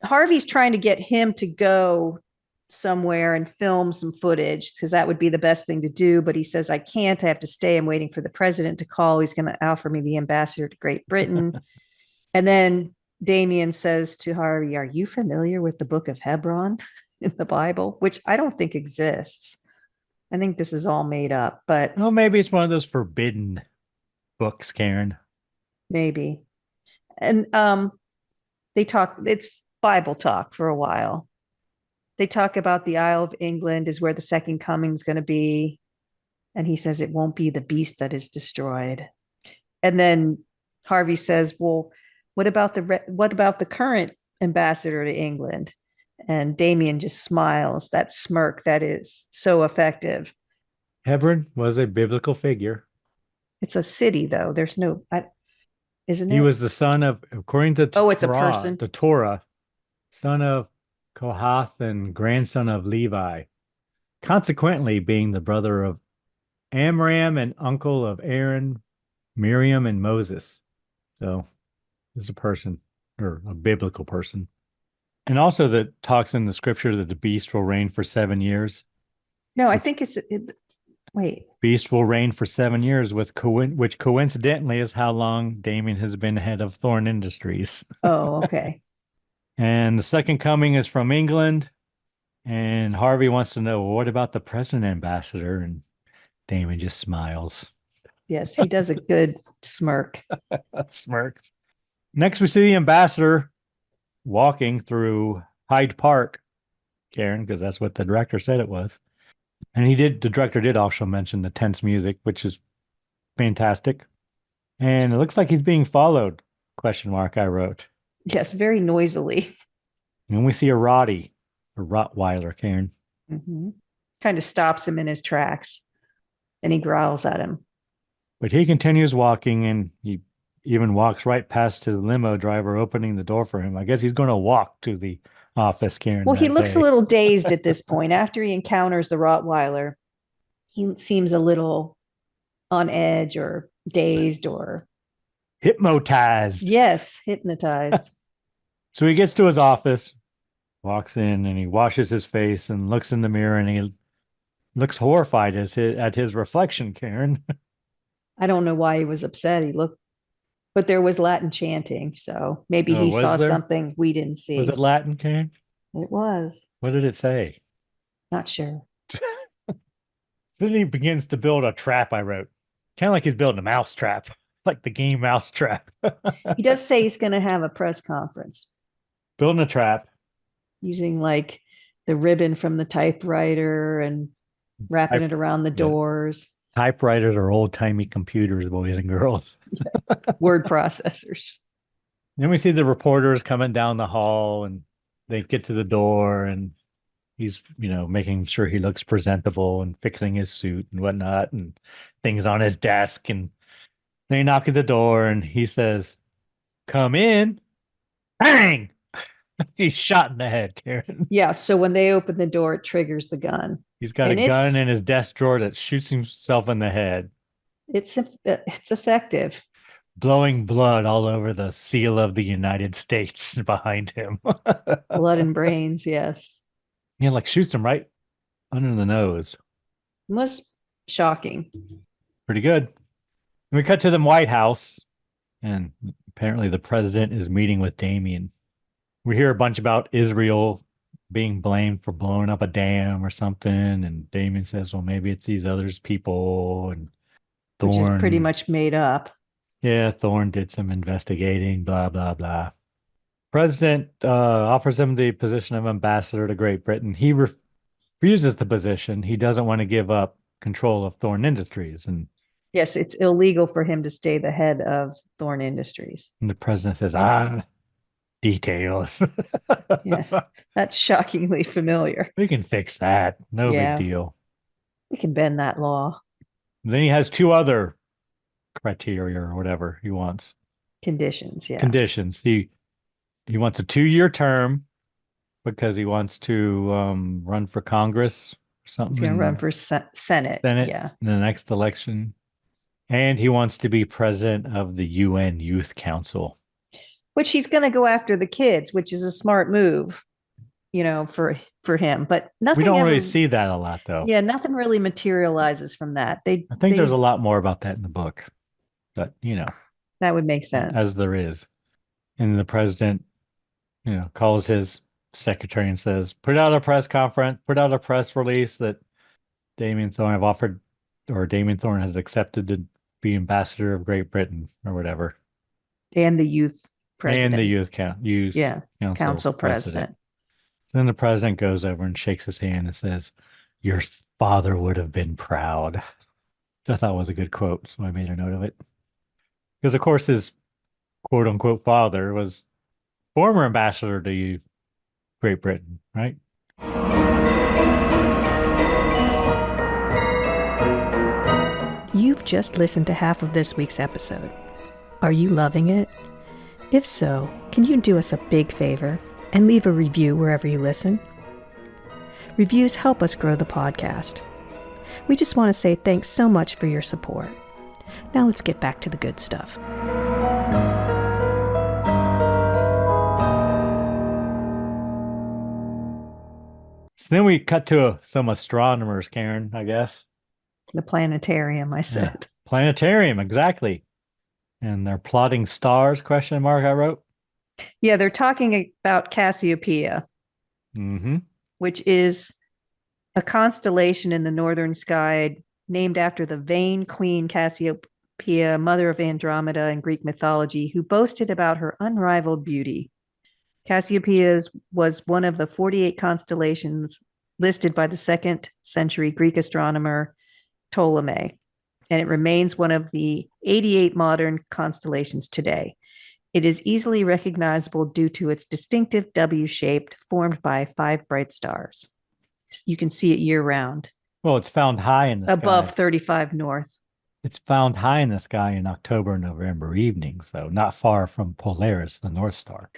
Harvey's trying to get him to go somewhere and film some footage because that would be the best thing to do. But he says, I can't. I have to stay. I'm waiting for the president to call. He's going to offer me the ambassador to Great Britain. And then Damien says to Harvey, are you familiar with the book of Hebron in the Bible? Which I don't think exists. I think this is all made up. But well, maybe it's one of those forbidden books, Karen. Maybe. And they talk, it's Bible talk for a while. They talk about the Isle of England is where the second coming is going to be. And he says it won't be the beast that is destroyed. And then Harvey says, well, what about the current ambassador to England? And Damien just smiles, that smirk that is so effective. Hebron was a biblical figure. It's a city, though. There's no, isn't it? He was the son of, according to Torah, it's a person. The Torah, son of Kohath and grandson of Levi, consequently being the brother of Amram and uncle of Aaron, Miriam, and Moses. So there's a person, or a biblical person. And also that talks in the scripture that the beast will reign for 7 years. No, I think wait. Beast will reign for 7 years, which coincidentally is how long Damien has been head of Thorn Industries. Oh, okay. And the second coming is from England. And Harvey wants to know, well, what about the present ambassador? And Damien just smiles. Yes, he does a good smirk. Smirks. Next, we see the ambassador walking through Hyde Park, Karen, because that's what the director said it was. And the director did also mention the tense music, which is fantastic. And it looks like he's being followed, question mark, I wrote. Yes, very noisily. And we see a Rottweiler, Karen. Mm-hmm. Kind of stops him in his tracks. And he growls at him. But he continues walking, and he even walks right past his limo driver opening the door for him. I guess he's going to walk to the office, Karen. Well, he looks a day. little dazed at this point. After he encounters the Rottweiler, he seems a little on edge or dazed or hypnotized. Yes, hypnotized. So he gets to his office, walks in, and he washes his face and looks in the mirror, and he looks horrified at his reflection, Karen. I don't know why he was upset. He looked, but there was Latin chanting, so maybe he saw something we didn't see. Was it Latin, Karen? It was. What did it say? Not sure. So then he begins to build a trap, I wrote. Kind of like he's building a mouse trap, like the game Mousetrap. He does say he's going to have a press conference. Building a trap. Using like the ribbon from the typewriter and wrapping it around the doors. Typewriters are old-timey computers, boys and girls. Yes. Word processors. Then we see the reporters coming down the hall, and they get to the door, and he's, making sure he looks presentable and fixing his suit and whatnot, and things on his desk. And they knock at the door, and he says, "Come in." Bang! He's shot in the head, Karen. Yeah, so when they open the door, it triggers the gun. He's got a gun in his desk drawer that shoots himself in the head. It's effective. Blowing blood all over the seal of the United States behind him. Blood and brains, yes. Yeah, like shoots him right under the nose. It was shocking. Pretty good. And we cut to the White House, and apparently the president is meeting with Damien. We hear a bunch about Israel being blamed for blowing up a dam or something, and Damien says, well, maybe it's these other people, and Thorne, which is pretty much made up. Yeah, Thorne did some investigating, blah, blah, blah. President offers him the position of ambassador to Great Britain. He refuses the position. He doesn't want to give up control of Thorne Industries. And yes, it's illegal for him to stay the head of Thorne Industries. And the president says, details. Yes, that's shockingly familiar. We can fix that. No big deal. We can bend that law. Then he has two other criteria or whatever he wants. Conditions, yeah. Conditions. He wants a 2-year term because he wants to run for Congress or something. He's going to run for Senate. Yeah. In the next election. And he wants to be president of the UN Youth Council. Which he's going to go after the kids, which is a smart move, for him. But nothing. We don't really see that a lot, though. Yeah, nothing really materializes from that. I think there's a lot more about that in the book. But, that would make sense. As there is. And the president, calls his secretary and says, put out a press release that Damien Thorne has accepted to be ambassador of Great Britain or whatever. And the youth president. And the youth council president. So then the president goes over and shakes his hand and says, your father would have been proud. Which I thought was a good quote, so I made a note of it. Because, of course, his quote-unquote father was former ambassador to Great Britain, right? You've just listened to half of this week's episode. Are you loving it? If so, can you do us a big favor and leave a review wherever you listen? Reviews help us grow the podcast. We just want to say thanks so much for your support. Now let's get back to the good stuff. So then we cut to some astronomers, Karen, I guess. The planetarium, I said. Yeah, planetarium, exactly. And they're plotting stars, question mark, I wrote. Yeah, they're talking about Cassiopeia, which is a constellation in the northern sky named after the vain queen Cassiopeia, mother of Andromeda in Greek mythology, who boasted about her unrivaled beauty. Cassiopeia was one of the 48 constellations listed by the 2nd century Greek astronomer Ptolemy, and it remains one of the 88 modern constellations today. It is easily recognizable due to its distinctive W-shaped, formed by 5 bright stars. You can see it year-round. Well, it's found high in the above sky. 35 north. It's found high in the sky in October, November evening, so not far from Polaris, the North Star.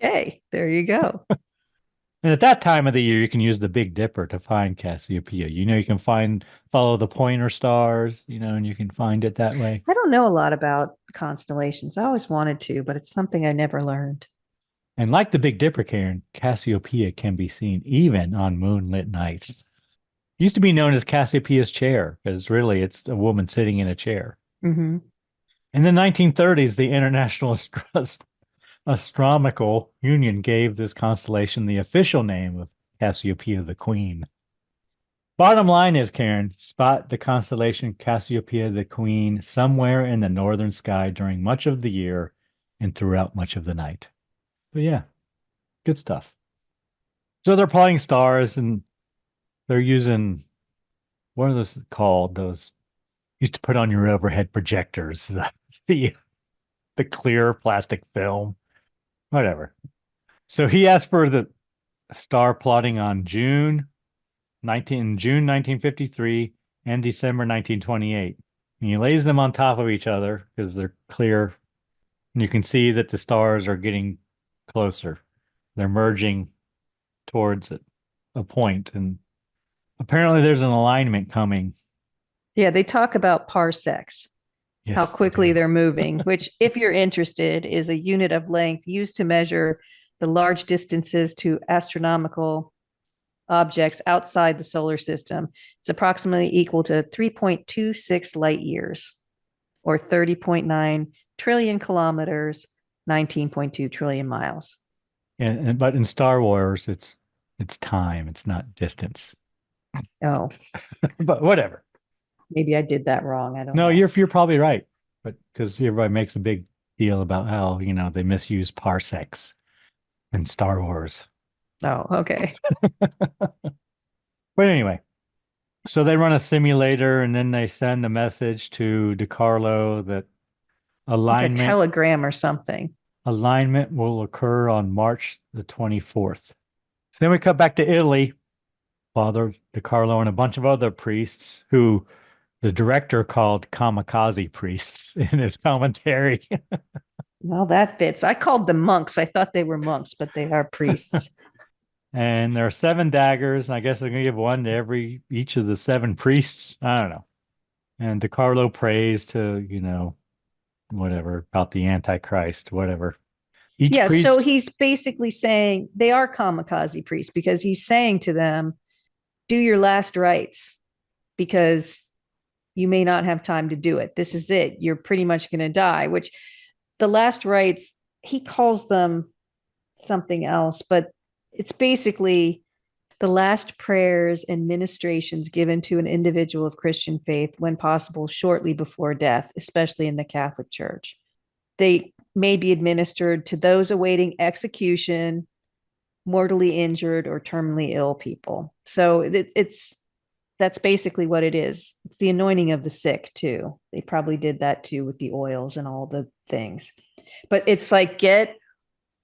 Okay, there you go. And at that time of the year, you can use the Big Dipper to find Cassiopeia. You can follow the pointer stars, and you can find it that way. I don't know a lot about constellations. I always wanted to, but it's something I never learned. And like the Big Dipper, Karen, Cassiopeia can be seen even on moonlit nights. It used to be known as Cassiopeia's chair, because really it's a woman sitting in a chair. Mm-hmm. In the 1930s, the International Astronomical Union gave this constellation the official name of Cassiopeia the Queen. Bottom line is, Karen, spot the constellation Cassiopeia the Queen somewhere in the northern sky during much of the year and throughout much of the night. But yeah, good stuff. So they're plotting stars and they're using, what are those called? Those used to put on your overhead projectors, the clear plastic film. Whatever. So he asked for the star plotting on June 1953 and December 1928. And he lays them on top of each other because they're clear. And you can see that the stars are getting closer. They're merging towards a point. And apparently there's an alignment coming. Yeah, they talk about parsecs. Yes, how quickly they're moving, which, if you're interested, is a unit of length used to measure the large distances to astronomical objects outside the solar system. It's approximately equal to 3.26 light years, or 30.9 trillion kilometers, 19.2 trillion miles. But in Star Wars, it's time. It's not distance. Oh, but whatever. Maybe I did that wrong. I don't know. No, you're probably right. But because everybody makes a big deal about how, they misuse parsecs in Star Wars. Oh, okay. But anyway, so they run a simulator and then they send a message to DiCarlo that alignment, like a telegram or something. Alignment will occur on March the 24th. So then we cut back to Italy. Father DiCarlo and a bunch of other priests who the director called kamikaze priests in his commentary. Well, that fits. I called them monks. I thought they were monks, but they are priests. And there are 7 daggers, and I guess they're going to give one to each of the 7 priests. I don't know. And DiCarlo prays to, whatever, about the Antichrist, whatever. So he's basically saying they are kamikaze priests because he's saying to them, do your last rites because you may not have time to do it. This is it. You're pretty much going to die, which the last rites, he calls them something else, but it's basically the last prayers and ministrations given to an individual of Christian faith when possible shortly before death, especially in the Catholic Church. They may be administered to those awaiting execution, mortally injured, or terminally ill people. So that's basically what it is. It's the anointing of the sick too. They probably did that too with the oils and all the things. But it's like, get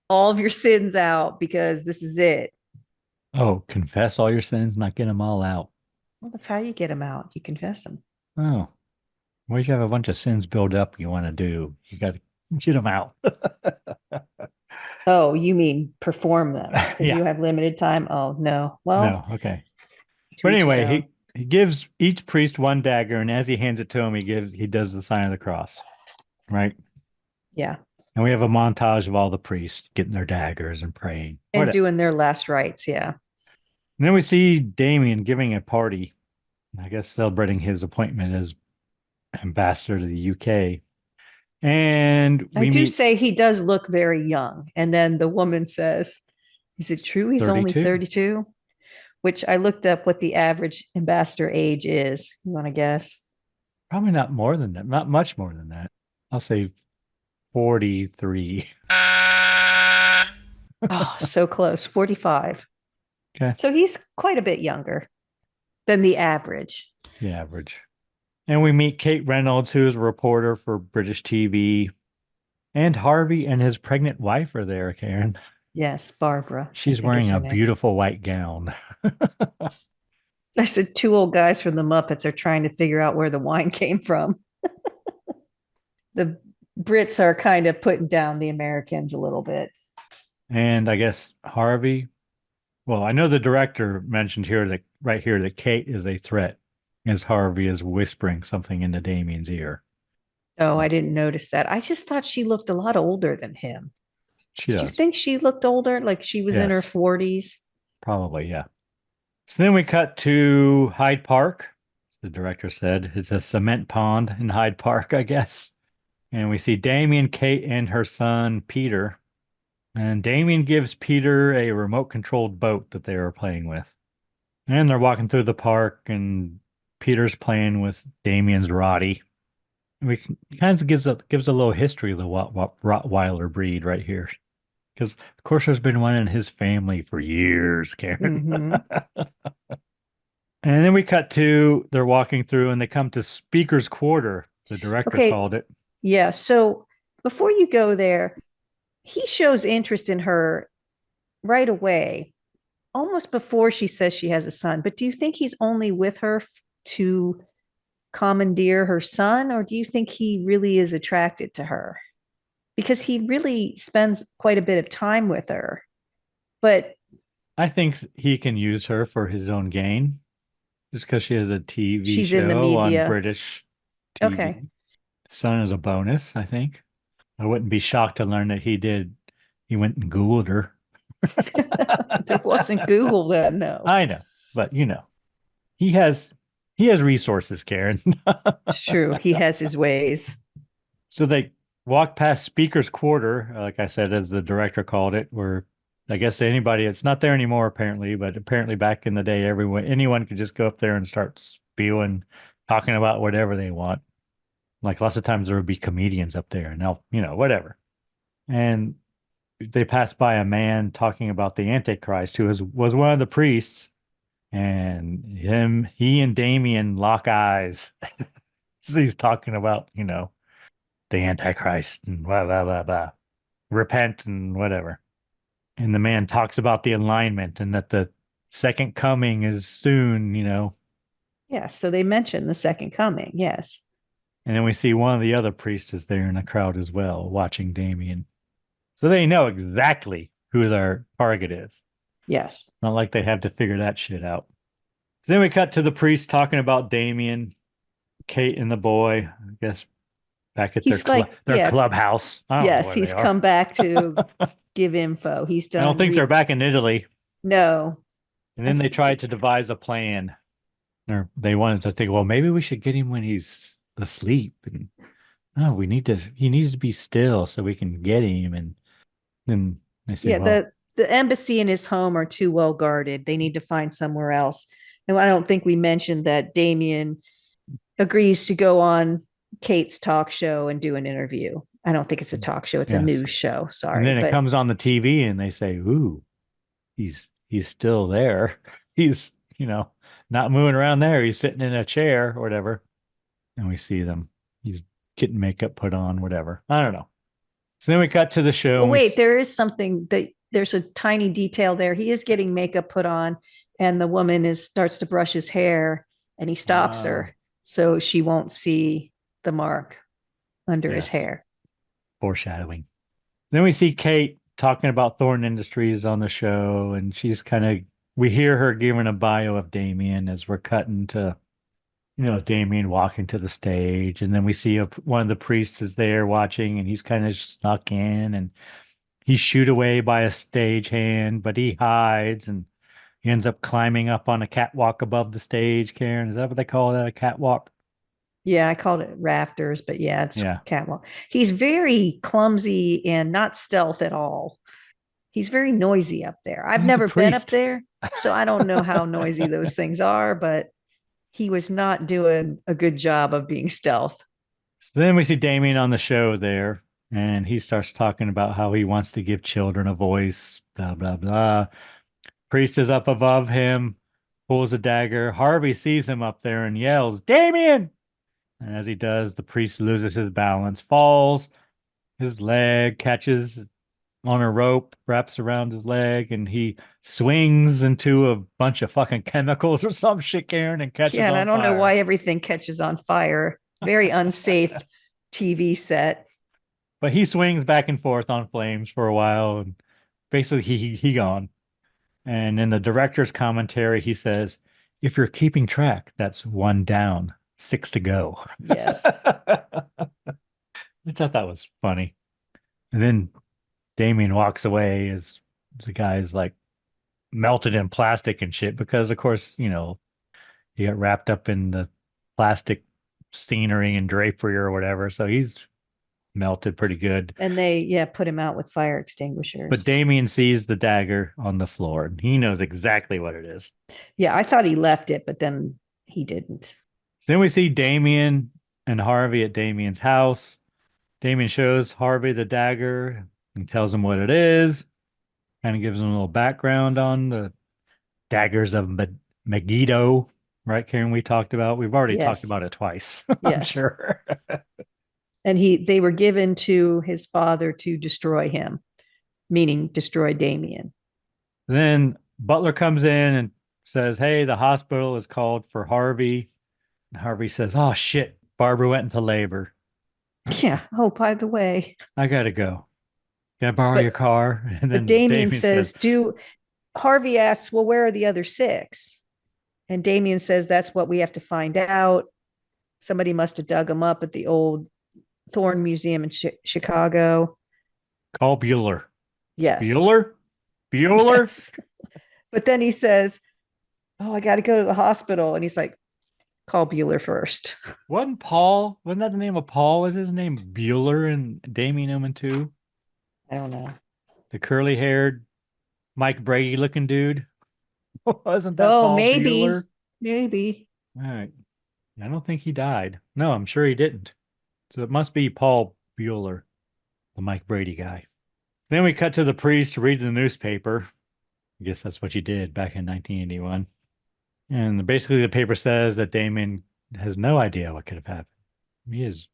all of your sins out because this is it. Oh, confess all your sins, not get them all out. Well, that's how you get them out. You confess them. Oh, well, you have a bunch of sins build up you want to do. You got to get them out. Oh, you mean perform them? Because Yeah. you have limited time? Oh, no. Well, no, okay. But anyway, he gives each priest 1 dagger, and as he hands it to him, he does the sign of the cross, right? Yeah. And we have a montage of all the priests getting their daggers and praying. And doing their last rites, yeah. And then we see Damien giving a party, I guess celebrating his appointment as ambassador to the UK. And I do say he does look very young. And then the woman says, is it true he's 32? Only 32? Which I looked up what the average ambassador age is. You want to guess? Probably not more than that. Not much more than that. I'll say 43. Oh, so close. 45. Okay. So he's quite a bit younger than the average. The average. And we meet Kate Reynolds, who is a reporter for British TV. And Harvey and his pregnant wife are there, Karen. Yes, Barbara, I She's think is wearing her a name. beautiful white gown. I said two old guys from the Muppets are trying to figure out where the wine came from. The Brits are kind of putting down the Americans a little bit. And I guess Harvey, well, I know the director mentioned here that right here that Kate is a threat as Harvey is whispering something into Damien's ear. Oh, I didn't notice that. I just thought she looked a lot older than him. She Did you does. think she looked older? Like she was in her Yes, 40s? probably, yeah. So then we cut to Hyde Park, as the director said. It's a cement pond in Hyde Park, I guess. And we see Damien, Kate, and her son, Peter. And Damien gives Peter a remote controlled boat that they are playing with. And they're walking through the park, and Peter's playing with Damien's Roddy. We kind of gives a little history of the Rottweiler breed right here. Because, of course, there's been one in his family for years, Karen. Mm-hmm. And then we cut to they're walking through and they come to Speaker's Quarter, the director Okay. called it. Yeah. So before you go there, he shows interest in her right away, almost before she says she has a son. But do you think he's only with her to commandeer her son, or do you think he really is attracted to her? Because he really spends quite a bit of time with her. But I think he can use her for his own gain just because she has a TV she's in the show on media. British Okay. TV. Son is a bonus, I think. I wouldn't be shocked to learn that he went and Googled her. There wasn't Google then, no. I know, but he has he has resources, Karen. It's true. He has his ways. So they walk past Speaker's Quarter, like I said, as the director called it, where I guess anybody, it's not there anymore apparently, but apparently back in the day, anyone could just go up there and start spewing, talking about whatever they want. Like lots of times there would be comedians up there and they'll, whatever. And they passed by a man talking about the Antichrist who was one of the priests, and he and Damien lock eyes. So he's talking about, the Antichrist and blah, blah, blah, blah. Repent and whatever. And the man talks about the alignment and that the second coming is soon, Yeah. So they mentioned the second coming. Yes. And then we see one of the other priests is there in the crowd as well, watching Damien. So they know exactly who their target is. Yes. Not like they have to figure that shit out. So then we cut to the priest talking about Damien, Kate, and the boy. I guess back at He's like, their yeah, clubhouse. I don't know yes, where he's they are. come back to give info. He's I done. don't think they're back in Italy. No. And then they tried to devise a plan. Or they wanted to think, well, maybe we should get him when he's asleep. And no, he needs to be still so we can get him. And then they say, Yeah, well, the embassy and his home are too well guarded. They need to find somewhere else. And I don't think we mentioned that Damien agrees to go on Kate's talk show and do an interview. I don't think it's a talk show, it's a yes. news show. Sorry. And then it but comes on the TV and they say, ooh, he's still there. He's, not moving around there. He's sitting in a chair or whatever. And we see them. He's getting makeup put on, whatever. I don't know. So then we cut to the show. Well, wait, there is something that there's a tiny detail there. He is getting makeup put on, and the woman starts to brush his hair, and he stops her so she won't see the mark under his hair. Foreshadowing. Then we see Kate talking about Thornton Industries on the show, and she's we hear her giving a bio of Damien as we're cutting to, Damien walking to the stage, and then we see one of the priests is there watching, and he's kind of snuck in, and he's shooed away by a stagehand, but he hides, and he ends up climbing up on a catwalk above the stage. Karen, is that what they call that, a catwalk? Yeah, I called it rafters, but yeah, it's catwalk. He's very clumsy and not stealth at all. He's very noisy up there. I've never been up there, so I don't know how noisy those things are, but he was not doing a good job of being stealth. So then we see Damien on the show there, and he starts talking about how he wants to give children a voice, blah, blah, blah. Priest is up above him, pulls a dagger. Harvey sees him up there and yells, Damien! And as he does, the priest loses his balance, falls, his leg catches on a rope, wraps around his leg, and he swings into a bunch of fucking chemicals or some shit, Karen, and catches Yeah, and I on don't know fire. why everything catches on fire. Very unsafe TV set. But he swings back and forth on flames for a while, and basically he gone. And in the director's commentary, he says, "If you're keeping track, that's 1 down, 6 to go." Yes. Which I thought was funny. And then Damien walks away as the guy's like melted in plastic and shit because, of course, he got wrapped up in the plastic scenery and drapery or whatever. So he's melted pretty good. And they, put him out with fire extinguishers. But Damien sees the dagger on the floor and he knows exactly what it is. Yeah, I thought he left it, but then he didn't. Then we see Damien and Harvey at Damien's house. Damien shows Harvey the dagger and tells him what it is. Kind of gives him a little background on the daggers of Megiddo, right, Karen? We've already talked about it twice. I'm sure. And they were given to his father to destroy him, meaning destroy Damien. Then Butler comes in and says, "Hey, the hospital is called for Harvey." And Harvey says, "Oh shit, Barbara went into labor." Yeah. Oh, by the way, I gotta go. Can I borrow your car? And then Damien says, Harvey asks, well, where are the other 6? And Damien says, that's what we have to find out. Somebody must have dug them up at the old Thorn Museum in Chicago. Call Bueller. Yes. Bueller? Yes. But then he says, oh, I got to go to the hospital. And he's like, call Bueller first. Wasn't that the name of Paul? Was his name Bueller and Damien Omen too? I don't know. The curly haired Mike Brady looking dude. Wasn't that Paul maybe. Bueller? Maybe. All right. I don't think he died. No, I'm sure he didn't. So it must be Paul Bueller, the Mike Brady guy. Then we cut to the priest reading the newspaper. I guess that's what you did back in 1981. And basically the paper says that Damien has no idea what could have happened. He has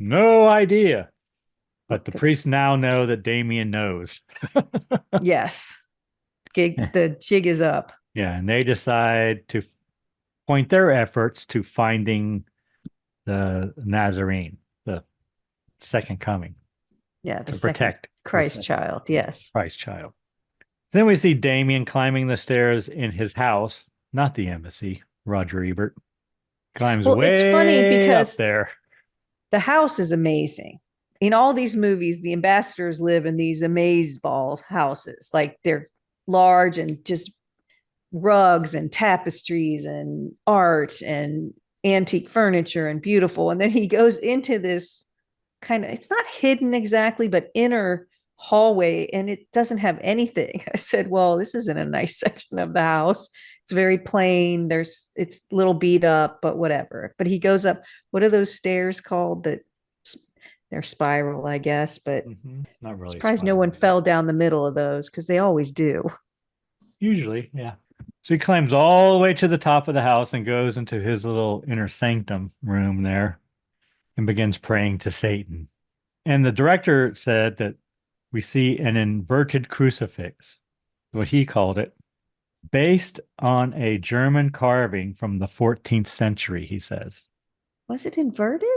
no idea. But the priests now know that Damien knows. Yes. The jig is up. Yeah, and they decide to point their efforts to finding the Nazarene, the second coming. Yeah, to protect Christ child. Yes. Christ child. Then we see Damien climbing the stairs in his house, not the embassy. Roger Ebert climbs it's funny because up there. The house is amazing. In all these movies, the ambassadors live in these amazeballs houses. Like they're large and just rugs and tapestries and art and antique furniture and beautiful. And then he goes into this kind of, it's not hidden exactly, but inner hallway, and it doesn't have anything. I said, well, this isn't a nice section of the house. It's very plain. It's a little beat up, but whatever. But he goes up. What are those stairs called? They're spiral, I guess, but not really. Surprised no one fell down the middle of those because they always do. Usually, yeah. So he climbs all the way to the top of the house and goes into his little inner sanctum room there and begins praying to Satan. And the director said that we see an inverted crucifix, what he called it, based on a German carving from the 14th century, he says. Was it inverted?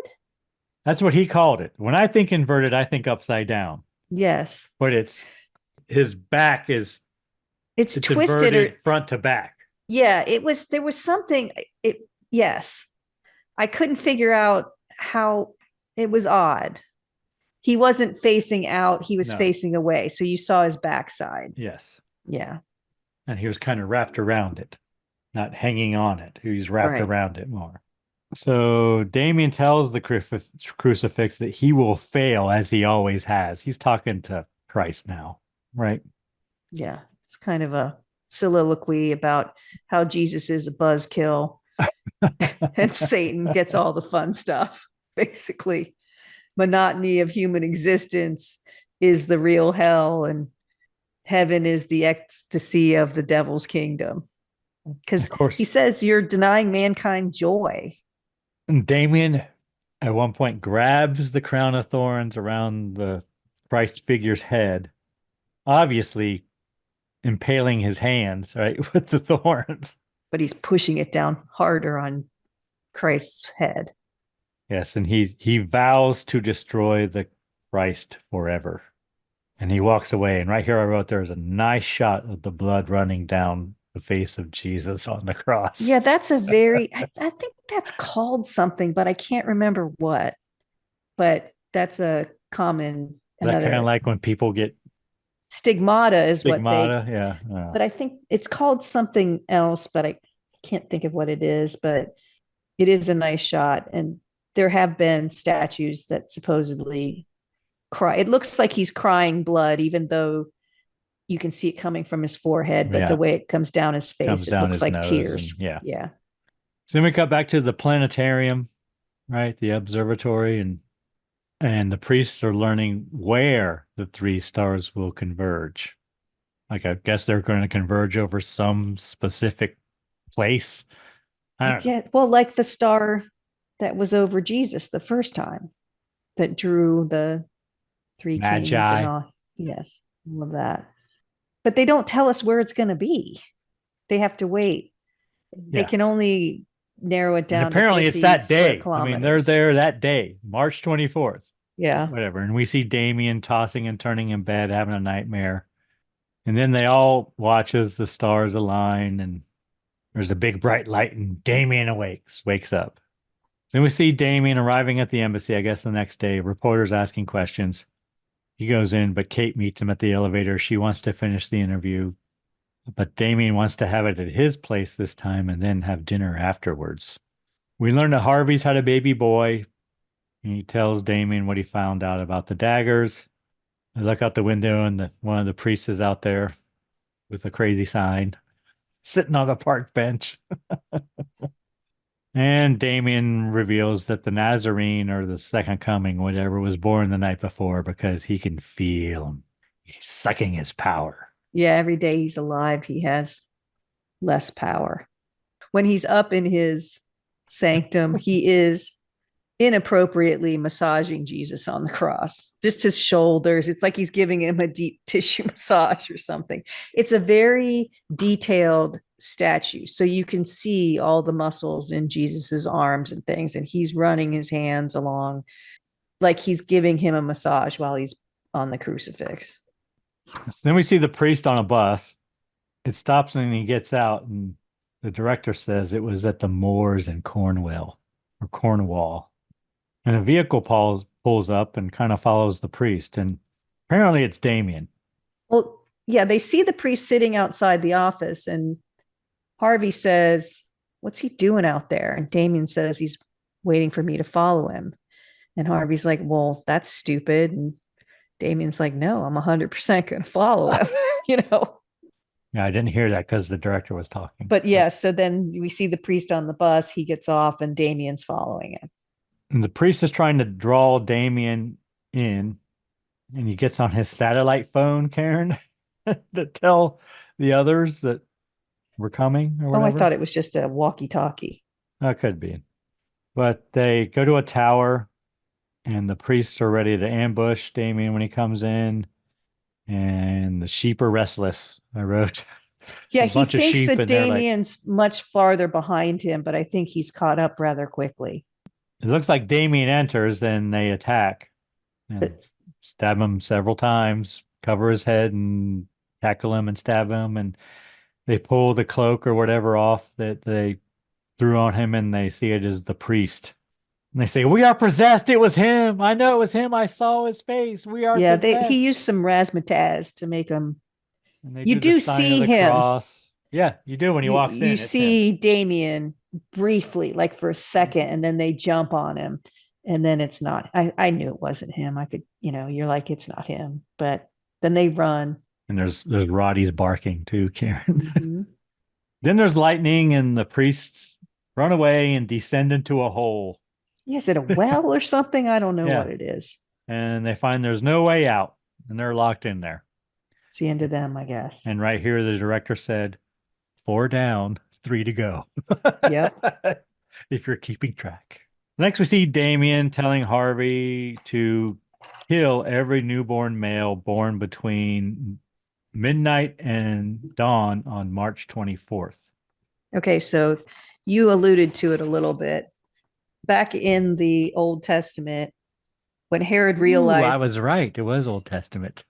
That's what he called it. When I think inverted, I think upside down. Yes. But his back is it's twisted front to back. Yeah, there was something. Yes. I couldn't figure out how it was odd. He wasn't facing out, he was facing away. So you saw his backside. Yes. Yeah. And he was kind of wrapped around it, not hanging on it. He was wrapped around it more. So Damien tells the crucifix that he will fail as he always has. He's talking to Christ now, right? Yeah. It's kind of a soliloquy about how Jesus is a buzzkill and Satan gets all the fun stuff. Basically, monotony of human existence is the real hell, and heaven is the ecstasy of the devil's kingdom. Because he says you're denying mankind joy. And Damien at one point grabs the crown of thorns around the Christ figure's head, obviously impaling his hands, right, with the thorns. But he's pushing it down harder on Christ's head. Yes, and he vows to destroy the Christ forever. And he walks away. And right here I wrote there's a nice shot of the blood running down the face of Jesus on the cross. Yeah, that's a very, I think that's called something, but I can't remember what. But that's a common, That kind of another like when people get stigmata is what stigmata. they, Yeah. but I think it's called something else, but I can't think of what it is. But it is a nice shot. And there have been statues that supposedly cry. It looks like he's crying blood, even though you can see it coming from his forehead, but the way it comes down his face, it looks like tears. Yeah. Yeah. So then we cut back to the planetarium, right? The observatory, and the priests are learning where the three stars will converge. Like I guess they're going to converge over some specific place. I get well, like the star that was over Jesus the first time that drew the three kings and all. Yes, all of that. But they don't tell us where it's going to be. They have to wait. They can only narrow it down. And apparently, it's that day. I mean, they're there that day, March 24th. Yeah. Whatever. And we see Damien tossing and turning in bed, having a nightmare. And then they all watch as the stars align, and there's a big bright light, and Damien wakes up. Then we see Damien arriving at the embassy, I guess the next day, reporters asking questions. He goes in, but Kate meets him at the elevator. She wants to finish the interview, but Damien wants to have it at his place this time and then have dinner afterwards. We learn that Harvey's had a baby boy. And he tells Damien what he found out about the daggers. I look out the window, and one of the priests is out there with a crazy sign, sitting on a park bench. And Damien reveals that the Nazarene, or the second coming, whatever, was born the night before because he can feel him. He's sucking his power. Yeah, every day he's alive, he has less power. When he's up in his sanctum, he is inappropriately massaging Jesus on the cross, just his shoulders. It's like he's giving him a deep tissue massage or something. It's a very detailed statue, so you can see all the muscles in Jesus's arms and things, and he's running his hands along like he's giving him a massage while he's on the crucifix. So then we see the priest on a bus. It stops and he gets out, and the director says it was at the moors in Cornwall. And a vehicle pulls up and kind of follows the priest. And apparently it's Damien. Well, yeah, they see the priest sitting outside the office, and Harvey says, "What's he doing out there?" And Damien says, "He's waiting for me to follow him." And Harvey's like, "Well, that's stupid." And Damien's like, "No, I'm 100% going to follow him." Yeah, I didn't hear that because the director was talking. But yeah, so then we see the priest on the bus. He gets off, and Damien's following him. And the priest is trying to draw Damien in, and he gets on his satellite phone, Karen, to tell the others that we're coming or whatever. Oh, I thought it was just a walkie-talkie. That could be. But they go to a tower, and the priests are ready to ambush Damien when he comes in. And the sheep are restless, I wrote. Yeah, he thinks that Damien's much farther behind him, but I think he's caught up rather quickly. It looks like Damien enters, and they attack and stab him several times, cover his head and tackle him and stab him. And they pull the cloak or whatever off that they threw on him, and they see it as the priest. And they say, "We are possessed. It was him. I know it was him. I saw his face. We are possessed." He used some razzmatazz to make him. You do see him. Cross. Yeah, you do when he walks in. You see Damien briefly, like for a second, and then they jump on him, and then it's not. I knew it wasn't him. I could, you're like, it's not him, but then they run. And there's Roddy's barking too, Karen. Mm-hmm. Then there's lightning, and the priests run away and descend into a hole. Is it a well or something? I don't know what it is. And they find there's no way out, and they're locked in there. It's the end of them, I guess. And right here, the director said, 4 down, 3 to go. Yep. If you're keeping track. Next, we see Damien telling Harvey to kill every newborn male born between midnight and dawn on March 24th. Okay, so you alluded to it a little bit. Back in the Old Testament, when Herod Ooh, realized, I was right. It was Old Testament.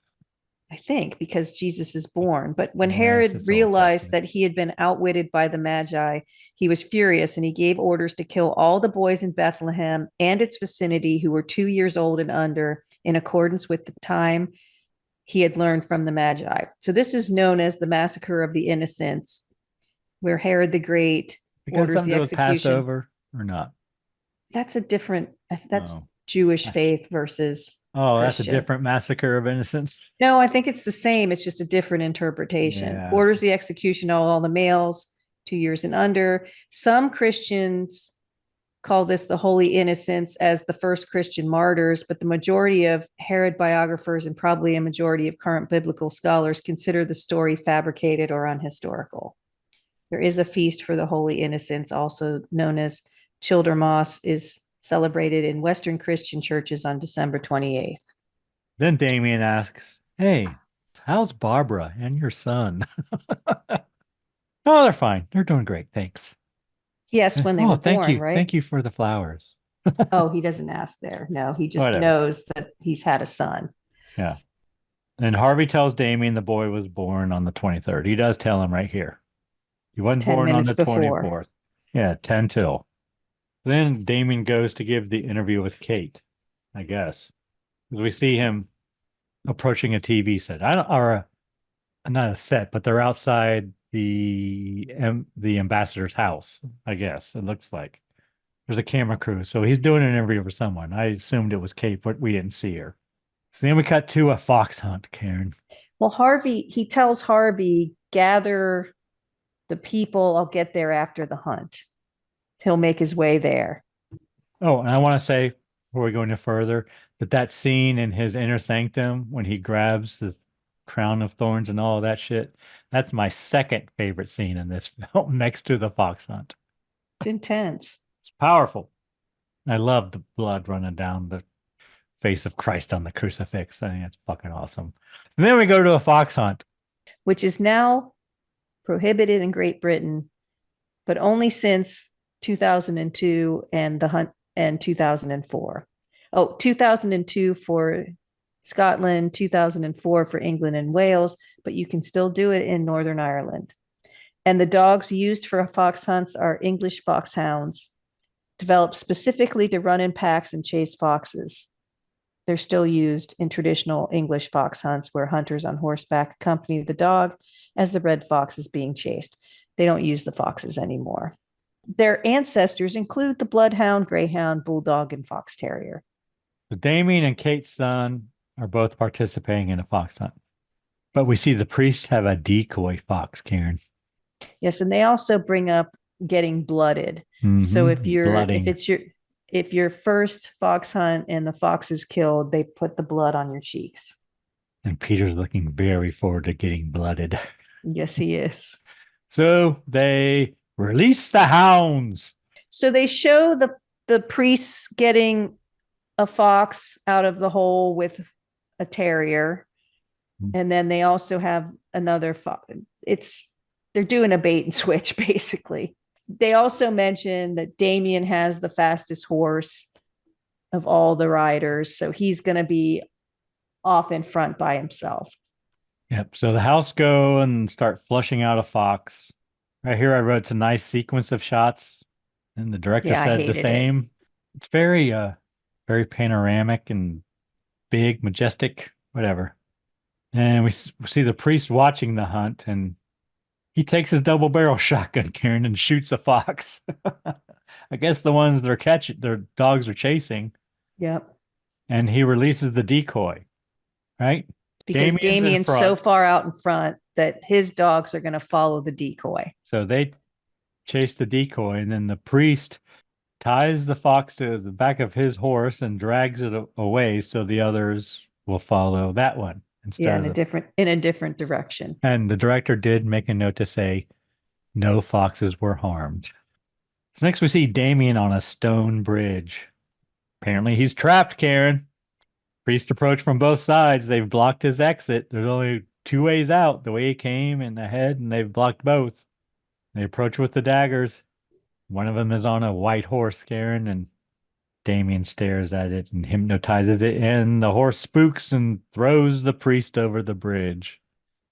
I think, because Jesus is born, but when Yes, Herod it's Old realized Testament. that he had been outwitted by the Magi, he was furious and he gave orders to kill all the boys in Bethlehem and its vicinity who were 2 years old and under, in accordance with the time he had learned from the Magi. So this is known as the Massacre of the Innocents, where Herod the Great It got orders something the to do with execution. Passover or not? That's a different, that's Oh. Jewish faith versus Oh, that's a Christian. different massacre of innocents. No, I think it's the same. It's just a different interpretation. Yeah. Orders the execution of all the males 2 years and under. Some Christians call this the Holy Innocents as the first Christian martyrs, but the majority of Herod biographers and probably a majority of current biblical scholars consider the story fabricated or unhistorical. There is a feast for the Holy Innocents, also known as Childermas, is celebrated in Western Christian churches on December 28th. Then Damien asks, "Hey, how's Barbara and your son?" Oh, they're fine. They're doing great. Thanks. Yes, when they Oh, were thank born, you. right? Thank you for the flowers. Oh, he doesn't ask there. No, he just Whatever. knows that he's had a son. Yeah. And Harvey tells Damien the boy was born on the 23rd. He does tell him right here. He wasn't 10 born on minutes the before. 24th. Yeah, 10 till. Then Damien goes to give the interview with Kate, I guess. We see him approaching a TV set. I don't, or not a set, but they're outside the ambassador's house, I guess. It looks like there's a camera crew. So he's doing an interview for someone. I assumed it was Kate, but we didn't see her. So then we cut to a fox hunt, Karen. Well, he tells Harvey, gather the people. I'll get there after the hunt. He'll make his way there. Oh, and I want to say before we go any further that scene in his inner sanctum when he grabs the crown of thorns and all of that shit, that's my second favorite scene in this film next to the fox hunt. It's intense. It's powerful. I love the blood running down the face of Christ on the crucifix. I think it's fucking awesome. And then we go to a fox hunt, which is now prohibited in Great Britain, but only since 2002 and the hunt and 2004. Oh, 2002 for Scotland, 2004 for England and Wales, but you can still do it in Northern Ireland. And the dogs used for fox hunts are English foxhounds, developed specifically to run in packs and chase foxes. They're still used in traditional English fox hunts where hunters on horseback accompany the dog as the red fox is being chased. They don't use the foxes anymore. Their ancestors include the bloodhound, greyhound, bulldog, and fox terrier. So Damien and Kate's son are both participating in a fox hunt. But we see the priest have a decoy fox, Karen. Yes, and they also bring up getting blooded. Mm-hmm. So if your first fox hunt and the fox is killed, they put the blood on your cheeks. And Peter's looking very forward to getting blooded. Yes, he is. So they release the hounds. So they show the priests getting a fox out of the hole with a terrier. Mm-hmm. And then they also have another fox. They're doing a bait and switch, basically. They also mention that Damien has the fastest horse of all the riders. So he's going to be off in front by himself. Yep. So the house go and start flushing out a fox. Right here I wrote it's a nice sequence of shots. And the director said the same. It's very very panoramic and big, majestic, whatever. And we see the priest watching the hunt, and he takes his double barrel shotgun, Karen, and shoots a fox. I guess the ones their dogs are chasing. Yep. And he releases the decoy, right? Because Damien's so far out in front that his dogs are going to follow the decoy. So they chase the decoy, and then the priest ties the fox to the back of his horse and drags it away so the others will follow that one. In a different direction. And the director did make a note to say no foxes were harmed. So next we see Damien on a stone bridge. Apparently he's trapped, Karen. Priest approach from both sides. They've blocked his exit. There's only two ways out, the way he came and ahead, and they've blocked both. They approach with the daggers. One of them is on a white horse, Karen, and Damien stares at it and hypnotizes it, and the horse spooks and throws the priest over the bridge.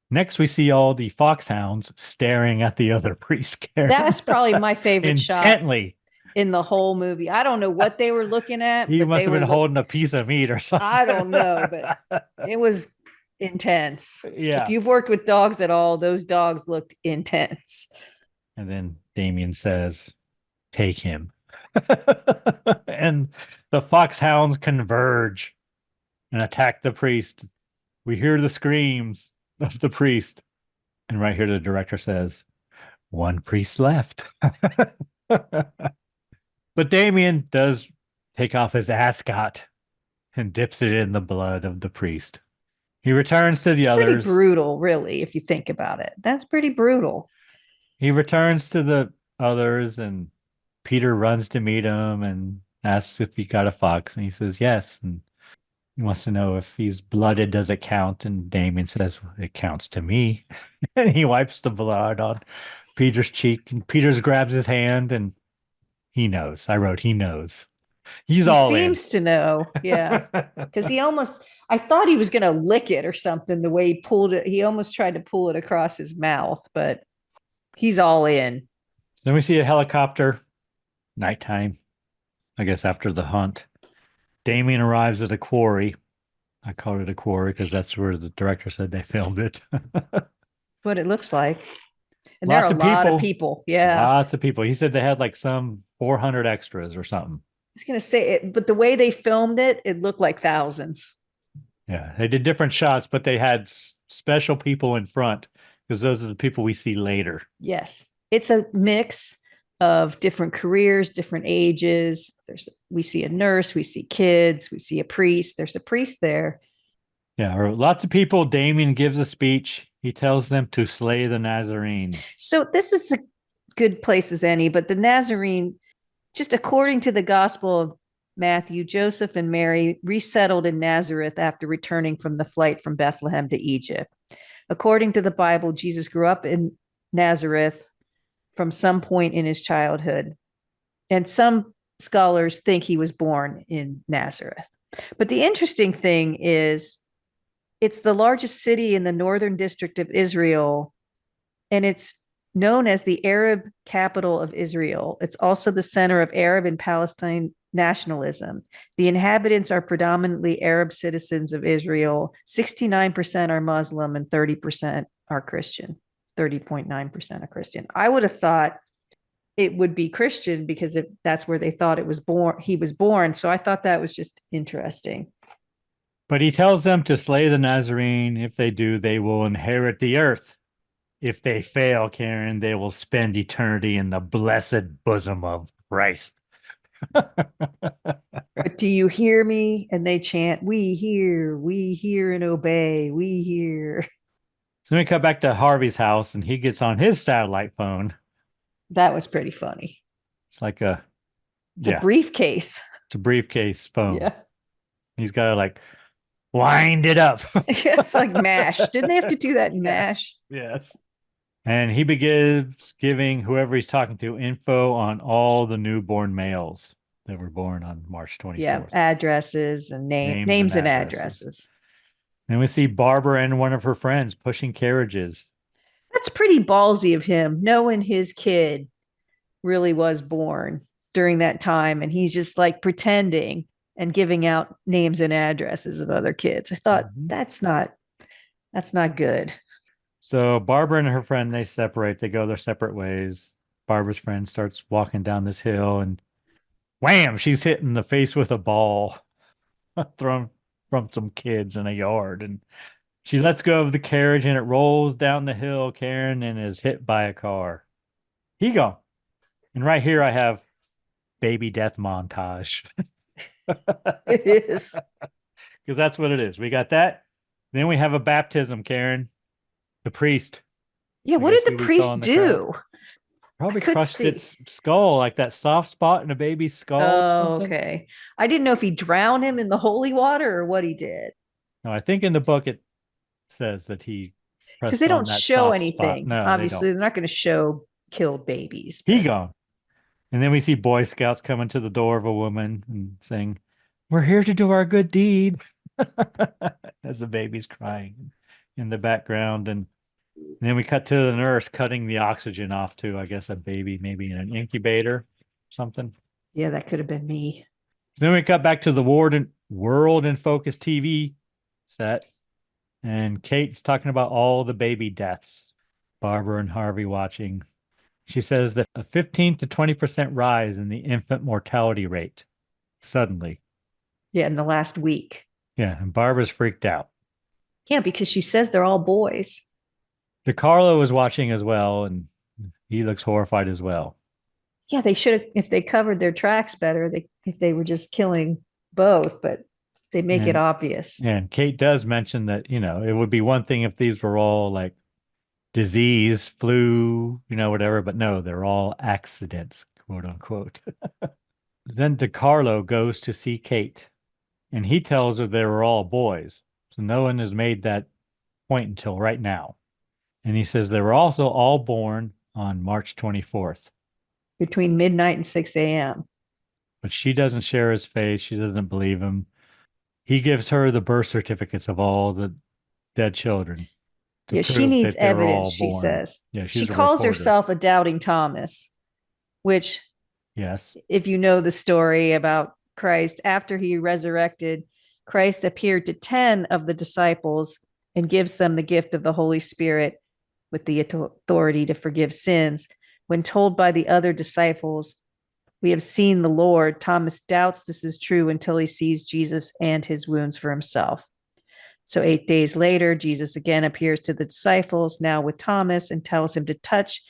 Next, we see all the foxhounds staring at the other priest, Karen. That's probably my favorite intently. Shot in the whole movie. I don't know what they were looking at. He must have been holding a piece of meat or something. I don't know, but it was intense. Yeah. If you've worked with dogs at all, those dogs looked intense. And then Damien says, take him. And the foxhounds converge and attack the priest. We hear the screams of the priest. And right here, the director says, one priest left. But Damien does take off his ascot and dips it in the blood of the priest. He returns to the others. Pretty brutal, really, if you think about it. That's pretty brutal. He returns to the others, and Peter runs to meet him and asks if he got a fox, and he says yes. And he wants to know if he's blooded, does it count? And Damien says, it counts to me. And he wipes the blood on Peter's cheek, and Peter grabs his hand, and he knows. I wrote, he knows. He seems to know. Yeah. Because I thought he was going to lick it or something, the way he pulled it. He almost tried to pull it across his mouth, but he's all in. Then we see a helicopter, nighttime, I guess after the hunt. Damien arrives at a quarry. I called it a quarry because that's where the director said they filmed it. What it looks like. And Lots there are a lot of people. Yeah. Lots of people. He said they had like some 400 extras or something. I was going to say it, but the way they filmed it, it looked like thousands. Yeah, they did different shots, but they had special people in front because those are the people we see later. Yes. It's a mix of different careers, different ages. We see a nurse, we see kids, we see a priest. There's a priest there. Yeah, lots of people. Damien gives a speech. He tells them to slay the Nazarene. So this is a good place as any, but the Nazarene, just according to the Gospel of Matthew, Joseph and Mary resettled in Nazareth after returning from the flight from Bethlehem to Egypt. According to the Bible, Jesus grew up in Nazareth from some point in his childhood. And some scholars think he was born in Nazareth. But the interesting thing is, it's the largest city in the northern district of Israel, and it's known as the Arab capital of Israel. It's also the center of Arab and Palestine nationalism. The inhabitants are predominantly Arab citizens of Israel. 69% are Muslim and 30% are Christian. 30.9% are Christian. I would have thought it would be Christian because that's where they thought he was born. So I thought that was just interesting. But he tells them to slay the Nazarene. If they do, they will inherit the earth. If they fail, Karen, they will spend eternity in the blessed bosom of Christ. But do you hear me? And they chant, we hear and obey, we hear. So we cut back to Harvey's house, and he gets on his satellite phone. That was pretty funny. It's like a briefcase. It's a briefcase phone. Yeah. He's got to like wind it up. It's like MASH. Didn't they have to do that in MASH? Yes. And he begins giving whoever he's talking to info on all the newborn males that were born on March 24th. Yeah, addresses and names and addresses. And we see Barbara and one of her friends pushing carriages. That's pretty ballsy of him, knowing his kid really was born during that time. And he's just like pretending and giving out names and addresses of other kids. I thought that's not good. So Barbara and her friend, they separate. They go their separate ways. Barbara's friend starts walking down this hill and wham, she's hit in the face with a ball thrown from some kids in a yard. And she lets go of the carriage and it rolls down the hill, Karen, and is hit by a car. He gone. And right here I have baby death montage. It is. Because that's what it is. We got that. Then we have a baptism, Karen. The priest. Yeah, what did the priest do? Probably could crushed see. its skull, like that soft spot in a baby's skull or Oh, something. okay. I didn't know if he drowned him in the holy water or what he did. No, I think in the book it says that he Because they pressed on don't that show soft spot. anything. No, they Obviously, don't. they're not going to show killed babies, He but gone. And then we see Boy Scouts coming to the door of a woman and saying, "We're here to do our good deed." As the baby's crying in the background. And then we cut to the nurse cutting the oxygen off to, I guess, a baby, maybe in an incubator or something. yeah, that could have been me. So then we cut back to the World in Focus TV set. And Kate's talking about all the baby deaths. Barbara and Harvey watching. She says that a 15 to 20% rise in the infant mortality rate suddenly. Yeah, in the last week. Yeah, and Barbara's freaked out. Yeah, because she says they're all boys. DiCarlo was watching as well, and he looks horrified as well. Yeah, they should have, if they covered their tracks better, if they were just killing both, but they make it obvious. And Kate does mention that, it would be one thing if these were all like disease, flu, whatever, but no, they're all accidents, quote unquote. Then DiCarlo goes to see Kate, and he tells her they were all boys. So no one has made that point until right now. And he says they were also all born on March 24th. Between midnight and 6 a.m. But she doesn't share his face. She doesn't believe him. He gives her the birth certificates of all the dead children. Yeah, she needs evidence, she born. says. Yeah, she calls herself a doubting Thomas, which, yes, if you know the story about Christ, after he resurrected, Christ appeared to 10 of the disciples and gives them the gift of the Holy Spirit with the authority to forgive sins. When told by the other disciples, "We have seen the Lord," Thomas doubts this is true until he sees Jesus and his wounds for himself. So 8 days later, Jesus again appears to the disciples, now with Thomas, and tells him to touch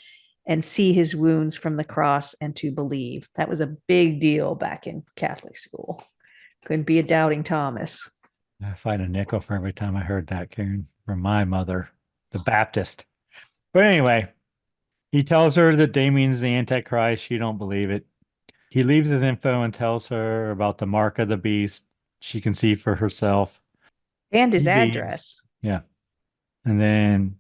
and see his wounds from the cross and to believe. That was a big deal back in Catholic school. Couldn't be a doubting Thomas. I find a nickel for every time I heard that, Karen, from my mother, the Baptist. But anyway, he tells her that Damien's the Antichrist. She don't believe it. He leaves his info and tells her about the mark of the beast. She can see for herself. And his address. Yeah. And then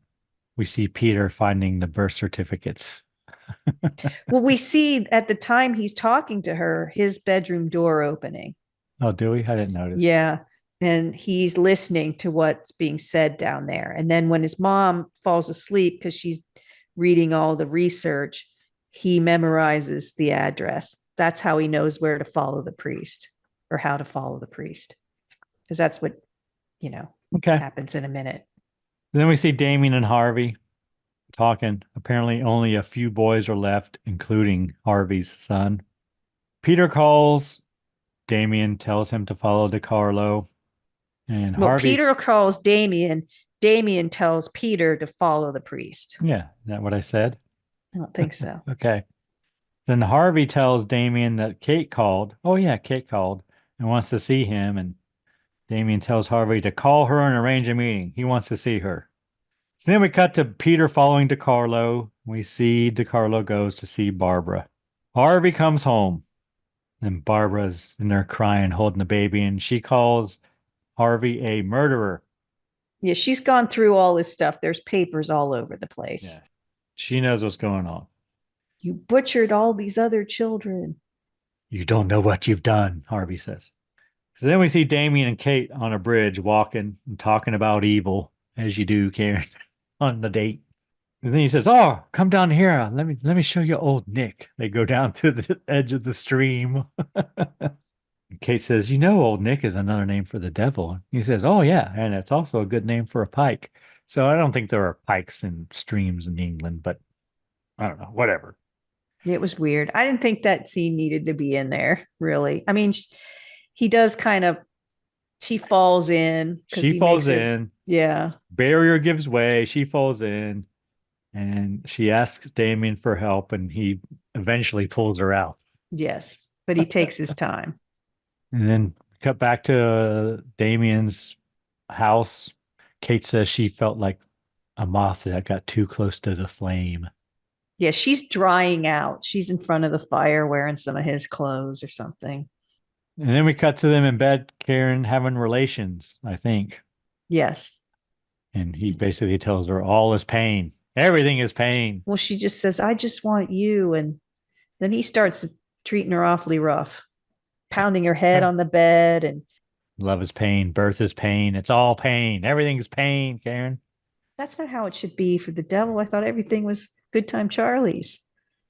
we see Peter finding the birth certificates. Well, we see at the time he's talking to her, his bedroom door opening. Oh, do we? I didn't notice. Yeah. And he's listening to what's being said down there. And then when his mom falls asleep because she's reading all the research, he memorizes the address. That's how he knows where to follow the priest, or how to follow the priest. Because that's what, happens in a minute. Then we see Damien and Harvey talking. Apparently only a few boys are left, including Harvey's son. Peter calls. Damien tells him to follow DiCarlo. And Harvey... Peter calls Damien. Damien tells Peter to follow the priest. Yeah, is that what I said? I don't think so. Okay. Then Harvey tells Damien that Kate called. Oh, yeah, Kate called and wants to see him. And Damien tells Harvey to call her and arrange a meeting. He wants to see her. So then we cut to Peter following DiCarlo. We see DiCarlo goes to see Barbara. Harvey comes home. And Barbara's in there crying, holding the baby. And she calls Harvey a murderer. Yeah, she's gone through all this stuff. There's papers all over the place. Yeah. She knows what's going on. You butchered all these other children. You don't know what you've done, Harvey says. So then we see Damien and Kate on a bridge walking and talking about evil, as you do, Karen, on the date. And then he says, "Oh, come down here. Let me show you old Nick." They go down to the edge of the stream. Kate says, "Old Nick is another name for the devil." He says, "Oh, yeah, and it's also a good name for a pike." So I don't think there are pikes in streams in England, but I don't know, whatever. It was weird. I didn't think that scene needed to be in there, really. I mean, he does she falls in. She falls in. Yeah. Barrier gives way. She falls in. And she asks Damien for help, and he eventually pulls her out. Yes, but he takes his time. And then cut back to Damien's house. Kate says she felt like a moth that got too close to the flame. Yeah, she's drying out. She's in front of the fire wearing some of his clothes or something. And then we cut to them in bed, Karen having relations, I think. Yes. And he basically tells her all is pain. Everything is pain. Well, she just says, I just want you. And then he starts treating her awfully rough, pounding her head on the bed. And Love is pain. Birth is pain. It's all pain. Everything's pain, Karen. that's not how it should be for the devil. I thought everything was good time Charlie's.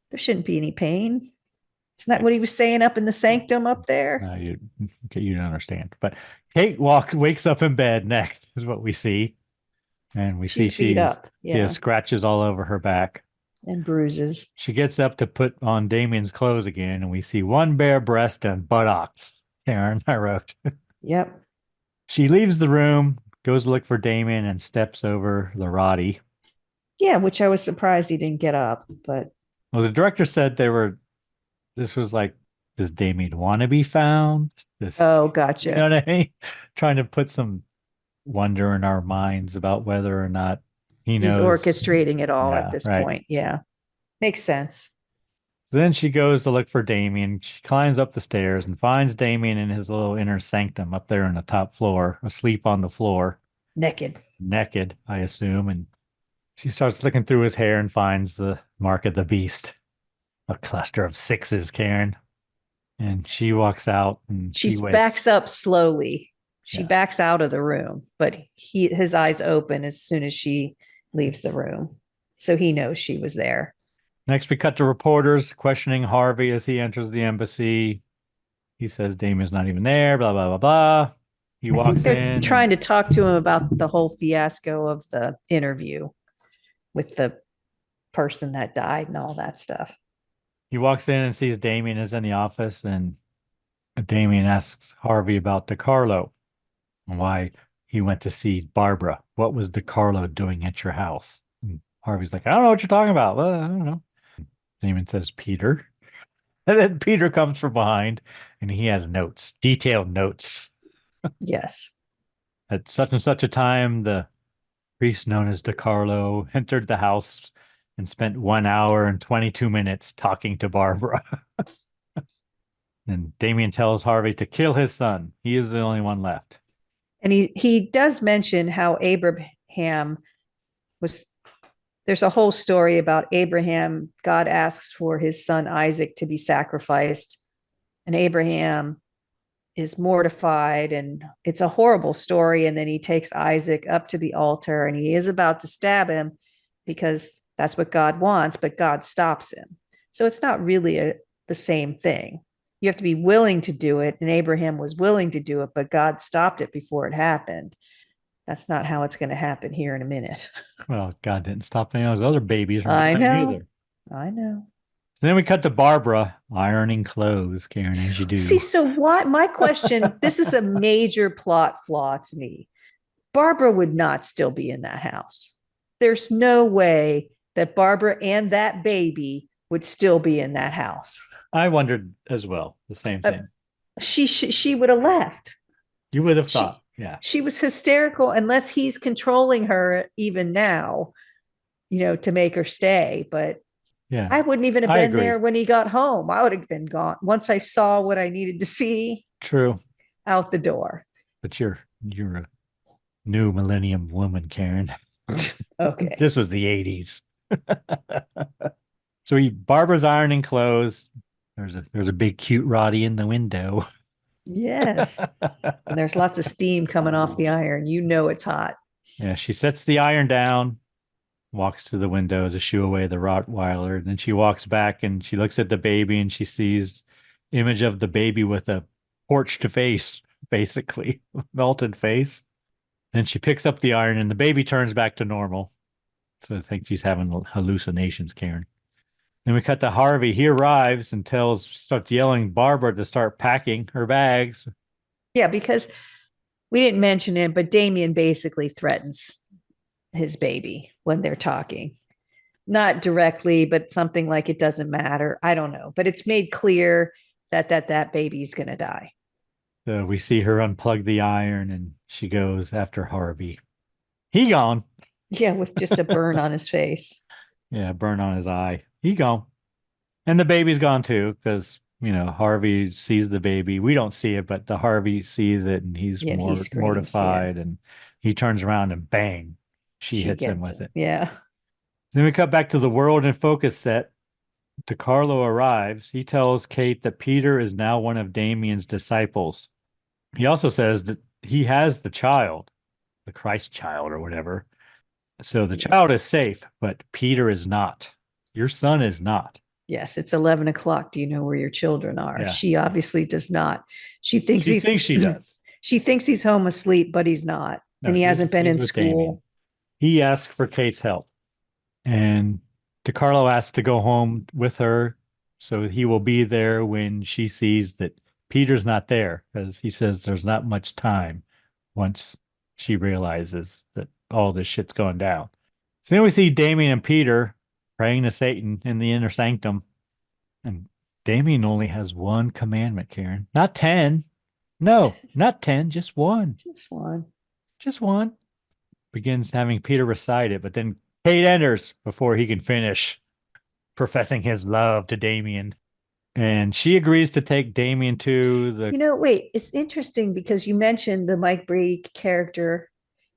There shouldn't be any pain. Isn't that what he was saying up in the sanctum up there? You don't understand. But Kate wakes up in bed next, is what we see. And we see She's beat up. she has scratches all over her back. And bruises. She gets up to put on Damien's clothes again, and we see one bare breast and buttocks. Karen, I wrote. Yep. She leaves the room, goes to look for Damien, and steps over the Roddy. Yeah, which I was surprised he didn't get up. But well, the director said this was like, does Damien want to be found? Oh, gotcha. You know what I mean? Trying to put some wonder in our minds about whether or not he's orchestrating it all at this point. Yeah. Makes sense. Then she goes to look for Damien. She climbs up the stairs and finds Damien in his little inner sanctum up there on the top floor, asleep on the floor. Naked, I assume. And she starts looking through his hair and finds the mark of the beast. A cluster of 6s, Karen. And she walks out and she backs up slowly. She backs out of the room, but his eyes open as soon as she leaves the room. So he knows she was there. Next, we cut to reporters questioning Harvey as he enters the embassy. He says Damien's not even there, blah, blah, blah, blah. He walks in. Trying to talk to him about the whole fiasco of the interview with the person that died and all that stuff. He walks in and sees Damien is in the office, and Damien asks Harvey about DeCarlo and why he went to see Barbara. What was DeCarlo doing at your house? And Harvey's like, I don't know what you're talking about. Well, I don't know. Damien says, Peter. And then Peter comes from behind, and he has notes, detailed notes. Yes. At such and such a time, the priest known as DeCarlo entered the house and spent 1 hour and 22 minutes talking to Barbara. And Damien tells Harvey to kill his son. He is the only one left. And he does mention how Abraham was, there's a whole story about Abraham. God asks for his son Isaac to be sacrificed, and Abraham is mortified, and it's a horrible story. And then he takes Isaac up to the altar, and he is about to stab him because that's what God wants, but God stops him. So it's not really the same thing. You have to be willing to do it, and Abraham was willing to do it, but God stopped it before it happened. That's not how it's going to happen here in a minute. Well, God didn't stop any of those other babies from I know. either. I know. So then we cut to Barbara ironing clothes, Karen, as you do. See, so why, my question, this is a major plot flaw to me. Barbara would not still be in that house. There's no way that Barbara and that baby would still be in that house. I wondered as well, the same thing. She would have left. You would have thought, yeah. She was hysterical, unless he's controlling her even now, to make her stay. But yeah, I wouldn't even have been there when he got home. I would have been gone once I saw what I needed to see. True. Out the door. But you're a new millennium woman, Karen. Okay. This was the 80s. So Barbara's ironing clothes. There's a big cute Roddy in the window. Yes. And there's lots of steam coming off the iron. It's hot. Yeah, she sets the iron down, walks to the window to shoo away the Rottweiler. Then she walks back and she looks at the baby and she sees image of the baby with a torched face, basically, melted face. Then she picks up the iron and the baby turns back to normal. So I think she's having hallucinations, Karen. Then we cut to Harvey. He arrives and starts yelling Barbara to start packing her bags. Yeah, because we didn't mention it, but Damien basically threatens his baby when they're talking. Not directly, but something like it doesn't matter. I don't know. But it's made clear that baby's going to die. So we see her unplug the iron and she goes after Harvey. He gone. Yeah, with just a burn on his face. Yeah, burn on his eye. He gone. And the baby's gone too, because Harvey sees the baby. We don't see it, but the Harvey sees it and he's Yeah, and he screams. Yeah, mortified, and he turns around and bang, she she hits him gets with him. it. Yeah. Then we cut back to the world in focus set. DiCarlo arrives. He tells Kate that Peter is now one of Damien's disciples. He also says that he has the child, the Christ child or whatever. So the child Yes. is safe, but Peter is not. Your son is not. Yes, it's 11 o'clock. Do you know where your children are? Yeah. She obviously does not. She thinks She thinks she does. she thinks he's home asleep, but he's not. No, And he hasn't been he's in with school. Damien. He asks for Kate's help. And DiCarlo asks to go home with her, so he will be there when she sees that Peter's not there, because he says there's not much time once she realizes that all this shit's going down. So then we see Damien and Peter praying to Satan in the inner sanctum. And Damien only has one commandment, Karen. Not 10. No, not 10, just one. Just one. Just one. Begins having Peter recite it, but then Kate enters before he can finish professing his love to Damien. And she agrees to take Damien to the. Wait, it's interesting because you mentioned the Mike Brady character.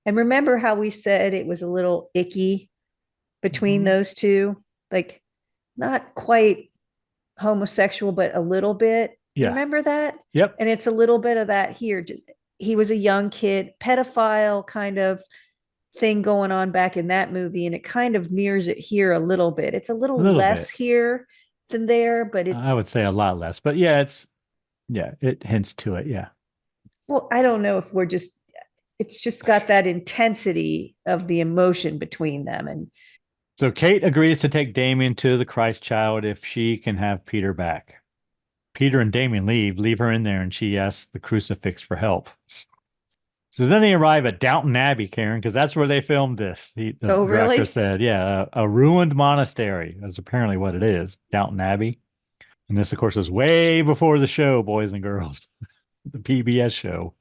And remember how we said it was a little icky between those two? Like, not quite homosexual, but a little bit. Yeah. Remember that? Yep. And it's a little bit of that here. He was a young kid, pedophile kind of thing going on back in that movie, and it kind of mirrors it here a little bit. It's a little less here than there, but it's, I would say a lot less. But yeah, it hints to it. Yeah. well, I don't know if it's just got that intensity of the emotion between them. And so Kate agrees to take Damien to the Christ child if she can have Peter back. Peter and Damien leave her in there, and she asks the crucifix for help. So then they arrive at Downton Abbey, Karen, because that's where they filmed this. The director really? said, yeah, a ruined monastery is apparently what it is, Downton Abbey. And this, of course, is way before the show, boys and girls, the PBS show.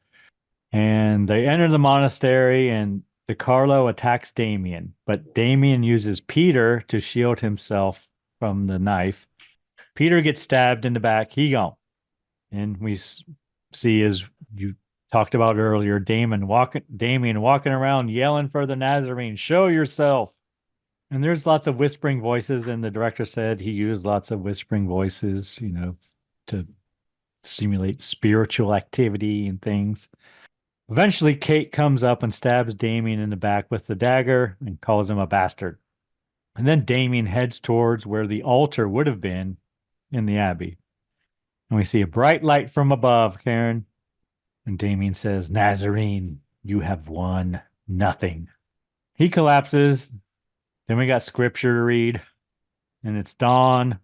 And they enter the monastery, and DiCarlo attacks Damien, but Damien uses Peter to shield himself from the knife. Peter gets stabbed in the back. He gone. And we see, as you talked about earlier, Damien walking around yelling for the Nazarene, show yourself. And there's lots of whispering voices, and the director said he used lots of whispering voices, to simulate spiritual activity and things. Eventually, Kate comes up and stabs Damien in the back with the dagger and calls him a bastard. And then Damien heads towards where the altar would have been in the Abbey. And we see a bright light from above, Karen. And Damien says, Nazarene, you have won nothing. He collapses. Then we got scripture to read. And it's dawn. And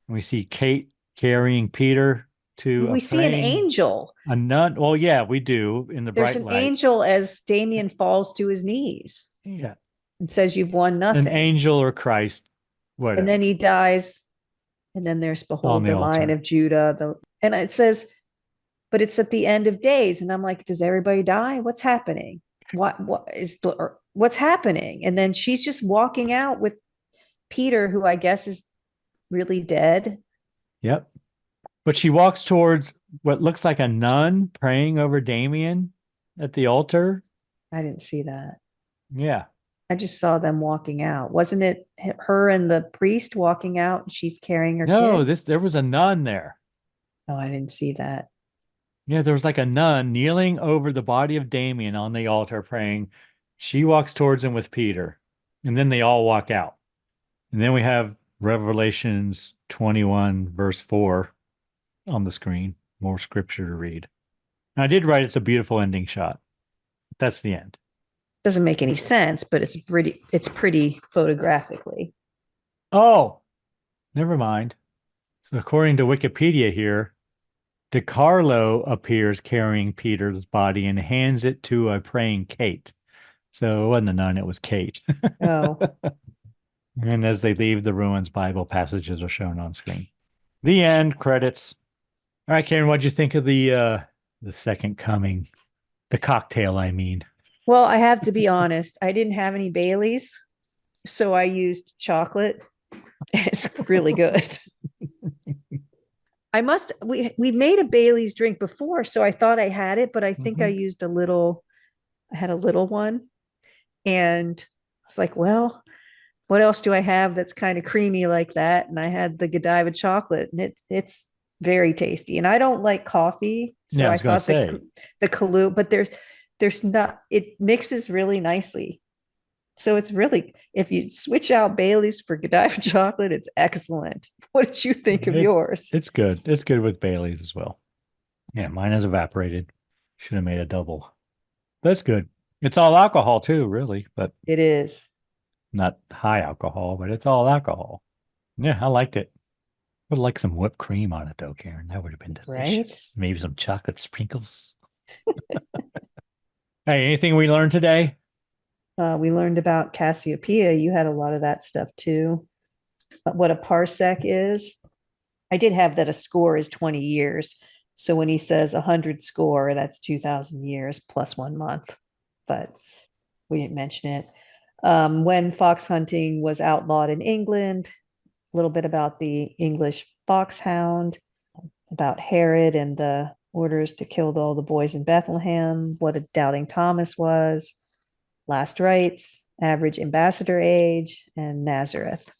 we see Kate carrying Peter to we see an angel. A nun. Well, yeah, we do in the bright light. There's an angel as Damien falls to his knees. Yeah. And says, you've won nothing. An angel or Christ. Whatever. And then he dies. And then there's behold the Lion of Judah. And it says, but it's at the end of days. And I'm like, does everybody die? What's happening? What's happening? And then she's just walking out with Peter, who I guess is really dead. Yep. But she walks towards what looks like a nun praying over Damien at the altar. I didn't see that. Yeah. I just saw them walking out. Wasn't it her and the priest walking out and she's carrying her kid? There was a nun there. Oh, I didn't see that. Yeah, there was like a nun kneeling over the body of Damien on the altar praying. She walks towards him with Peter, and then they all walk out. And then we have Revelations 21, verse 4 on the screen. More scripture to read. And I did write it's a beautiful ending shot. That's the end. Doesn't make any sense, but it's pretty photographically. Oh, never mind. So according to Wikipedia here, DiCarlo appears carrying Peter's body and hands it to a praying Kate. So it wasn't a nun, it was Kate. Oh. And as they leave the ruins, Bible passages are shown on screen. The end, credits. All right, Karen, what'd you think of the second coming? The cocktail, I mean. Well, I have to be honest. I didn't have any Baileys. So I used chocolate. It's really good. We made a Bailey's drink before, so I thought I had it, but I think I used I had a little one. And I was like, well, what else do I have that's kind of creamy like that? And I had the Godiva chocolate, and it's very tasty. And I don't like coffee, so Yeah, I I was gonna thought say. the Kahlua, but there's not, it mixes really nicely. So it's really, if you switch out Bailey's for Godiva chocolate, it's excellent. What did you think of yours? It's good. It's good with Bailey's as well. Yeah, mine has evaporated. Should have made a double. That's good. It's all alcohol too, really, but It is. not high alcohol, but it's all alcohol. Yeah, I liked it. Would like some whipped cream on it though, Karen. That would have been delicious. Right? Maybe some chocolate sprinkles. Hey, anything we learned today? We learned about Cassiopeia. You had a lot of that stuff too. But what a parsec is. I did have that a score is 20 years. So when he says 100 score, that's 2,000 years plus 1 month. But we didn't mention it. When fox hunting was outlawed in England, a little bit about the English foxhound, about Herod and the orders to kill all the boys in Bethlehem, what a doubting Thomas was, last rites, average ambassador age, and Nazareth.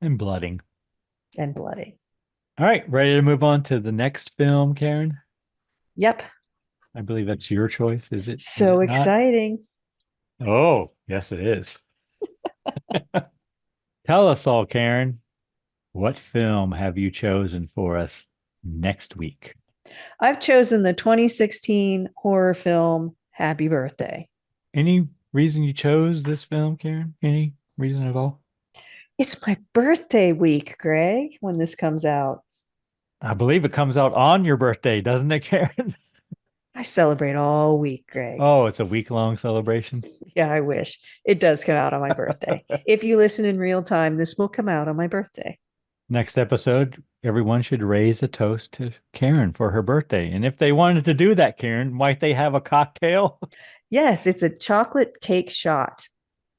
And blooding. And bloody. All right, ready to move on to the next film, Karen? Yep. I believe that's your choice. Is it? So is it not? exciting. Oh, yes, it is. Tell us all, Karen. What film have you chosen for us next week? I've chosen the 2016 horror film Happy Birthday. Any reason you chose this film, Karen? Any reason at all? It's my birthday week, Greg, when this comes out. I believe it comes out on your birthday, doesn't it, Karen? I celebrate all week, Greg. Oh, it's a week-long celebration. Yeah, I wish. It does come out on my birthday. If you listen in real time, this will come out on my birthday. Next episode, everyone should raise a toast to Karen for her birthday. And if they wanted to do that, Karen, might they have a cocktail? Yes, it's a chocolate cake shot.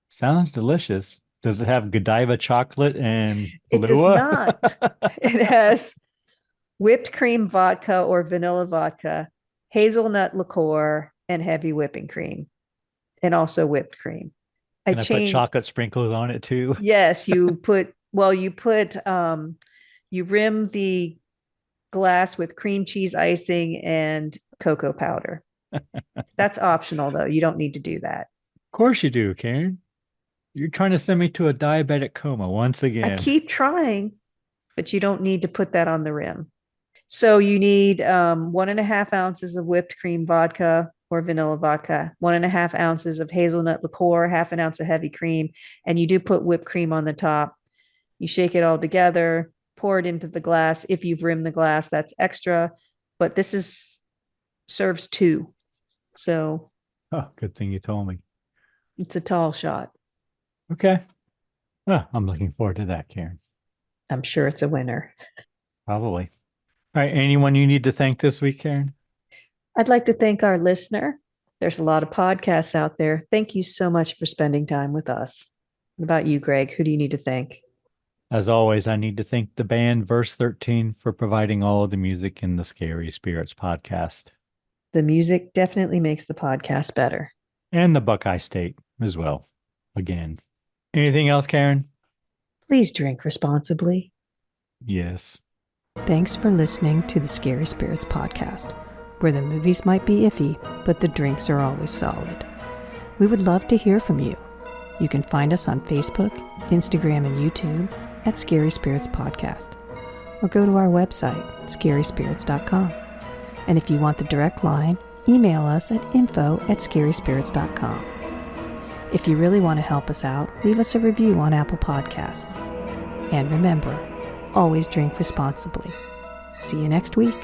Sounds delicious. Does it have Godiva chocolate and It does Kahlua? not. It has whipped cream vodka or vanilla vodka, hazelnut liqueur, and heavy whipping cream, and also whipped cream. Can I put chocolate sprinkles on it too? Yes, you rim the glass with cream cheese icing and cocoa powder. That's optional though. You don't need to do that. Of course you do, Karen. You're trying to send me to a diabetic coma once again. I keep trying, but you don't need to put that on the rim. So you need 1.5 ounces of whipped cream vodka or vanilla vodka, 1.5 ounces of hazelnut liqueur, 1/2 ounce of heavy cream, and you do put whipped cream on the top. You shake it all together, pour it into the glass. If you've rimmed the glass, that's extra, but this serves 2. So good thing you told me. it's a tall shot. Okay. I'm looking forward to that, Karen. I'm sure it's a winner. Probably. All right. Anyone you need to thank this week, Karen? I'd like to thank our listener. There's a lot of podcasts out there. Thank you so much for spending time with us. What about you, Greg? Who do you need to thank? As always, I need to thank the band Verse 13 for providing all of the music in the Scary Spirits podcast. The music definitely makes the podcast better. And the Buckeye State as well. Again. Anything else, Karen? Please drink responsibly. Yes. Thanks for listening to the Scary Spirits podcast, where the movies might be iffy, but the drinks are always solid. We would love to hear from you. You can find us on Facebook, Instagram, and YouTube at Scary Spirits Podcast, or go to our website, scaryspirits.com. And if you want the direct line, email us at info@scaryspirits.com. If you really want to help us out, leave us a review on Apple Podcasts. And remember, always drink responsibly. See you next week.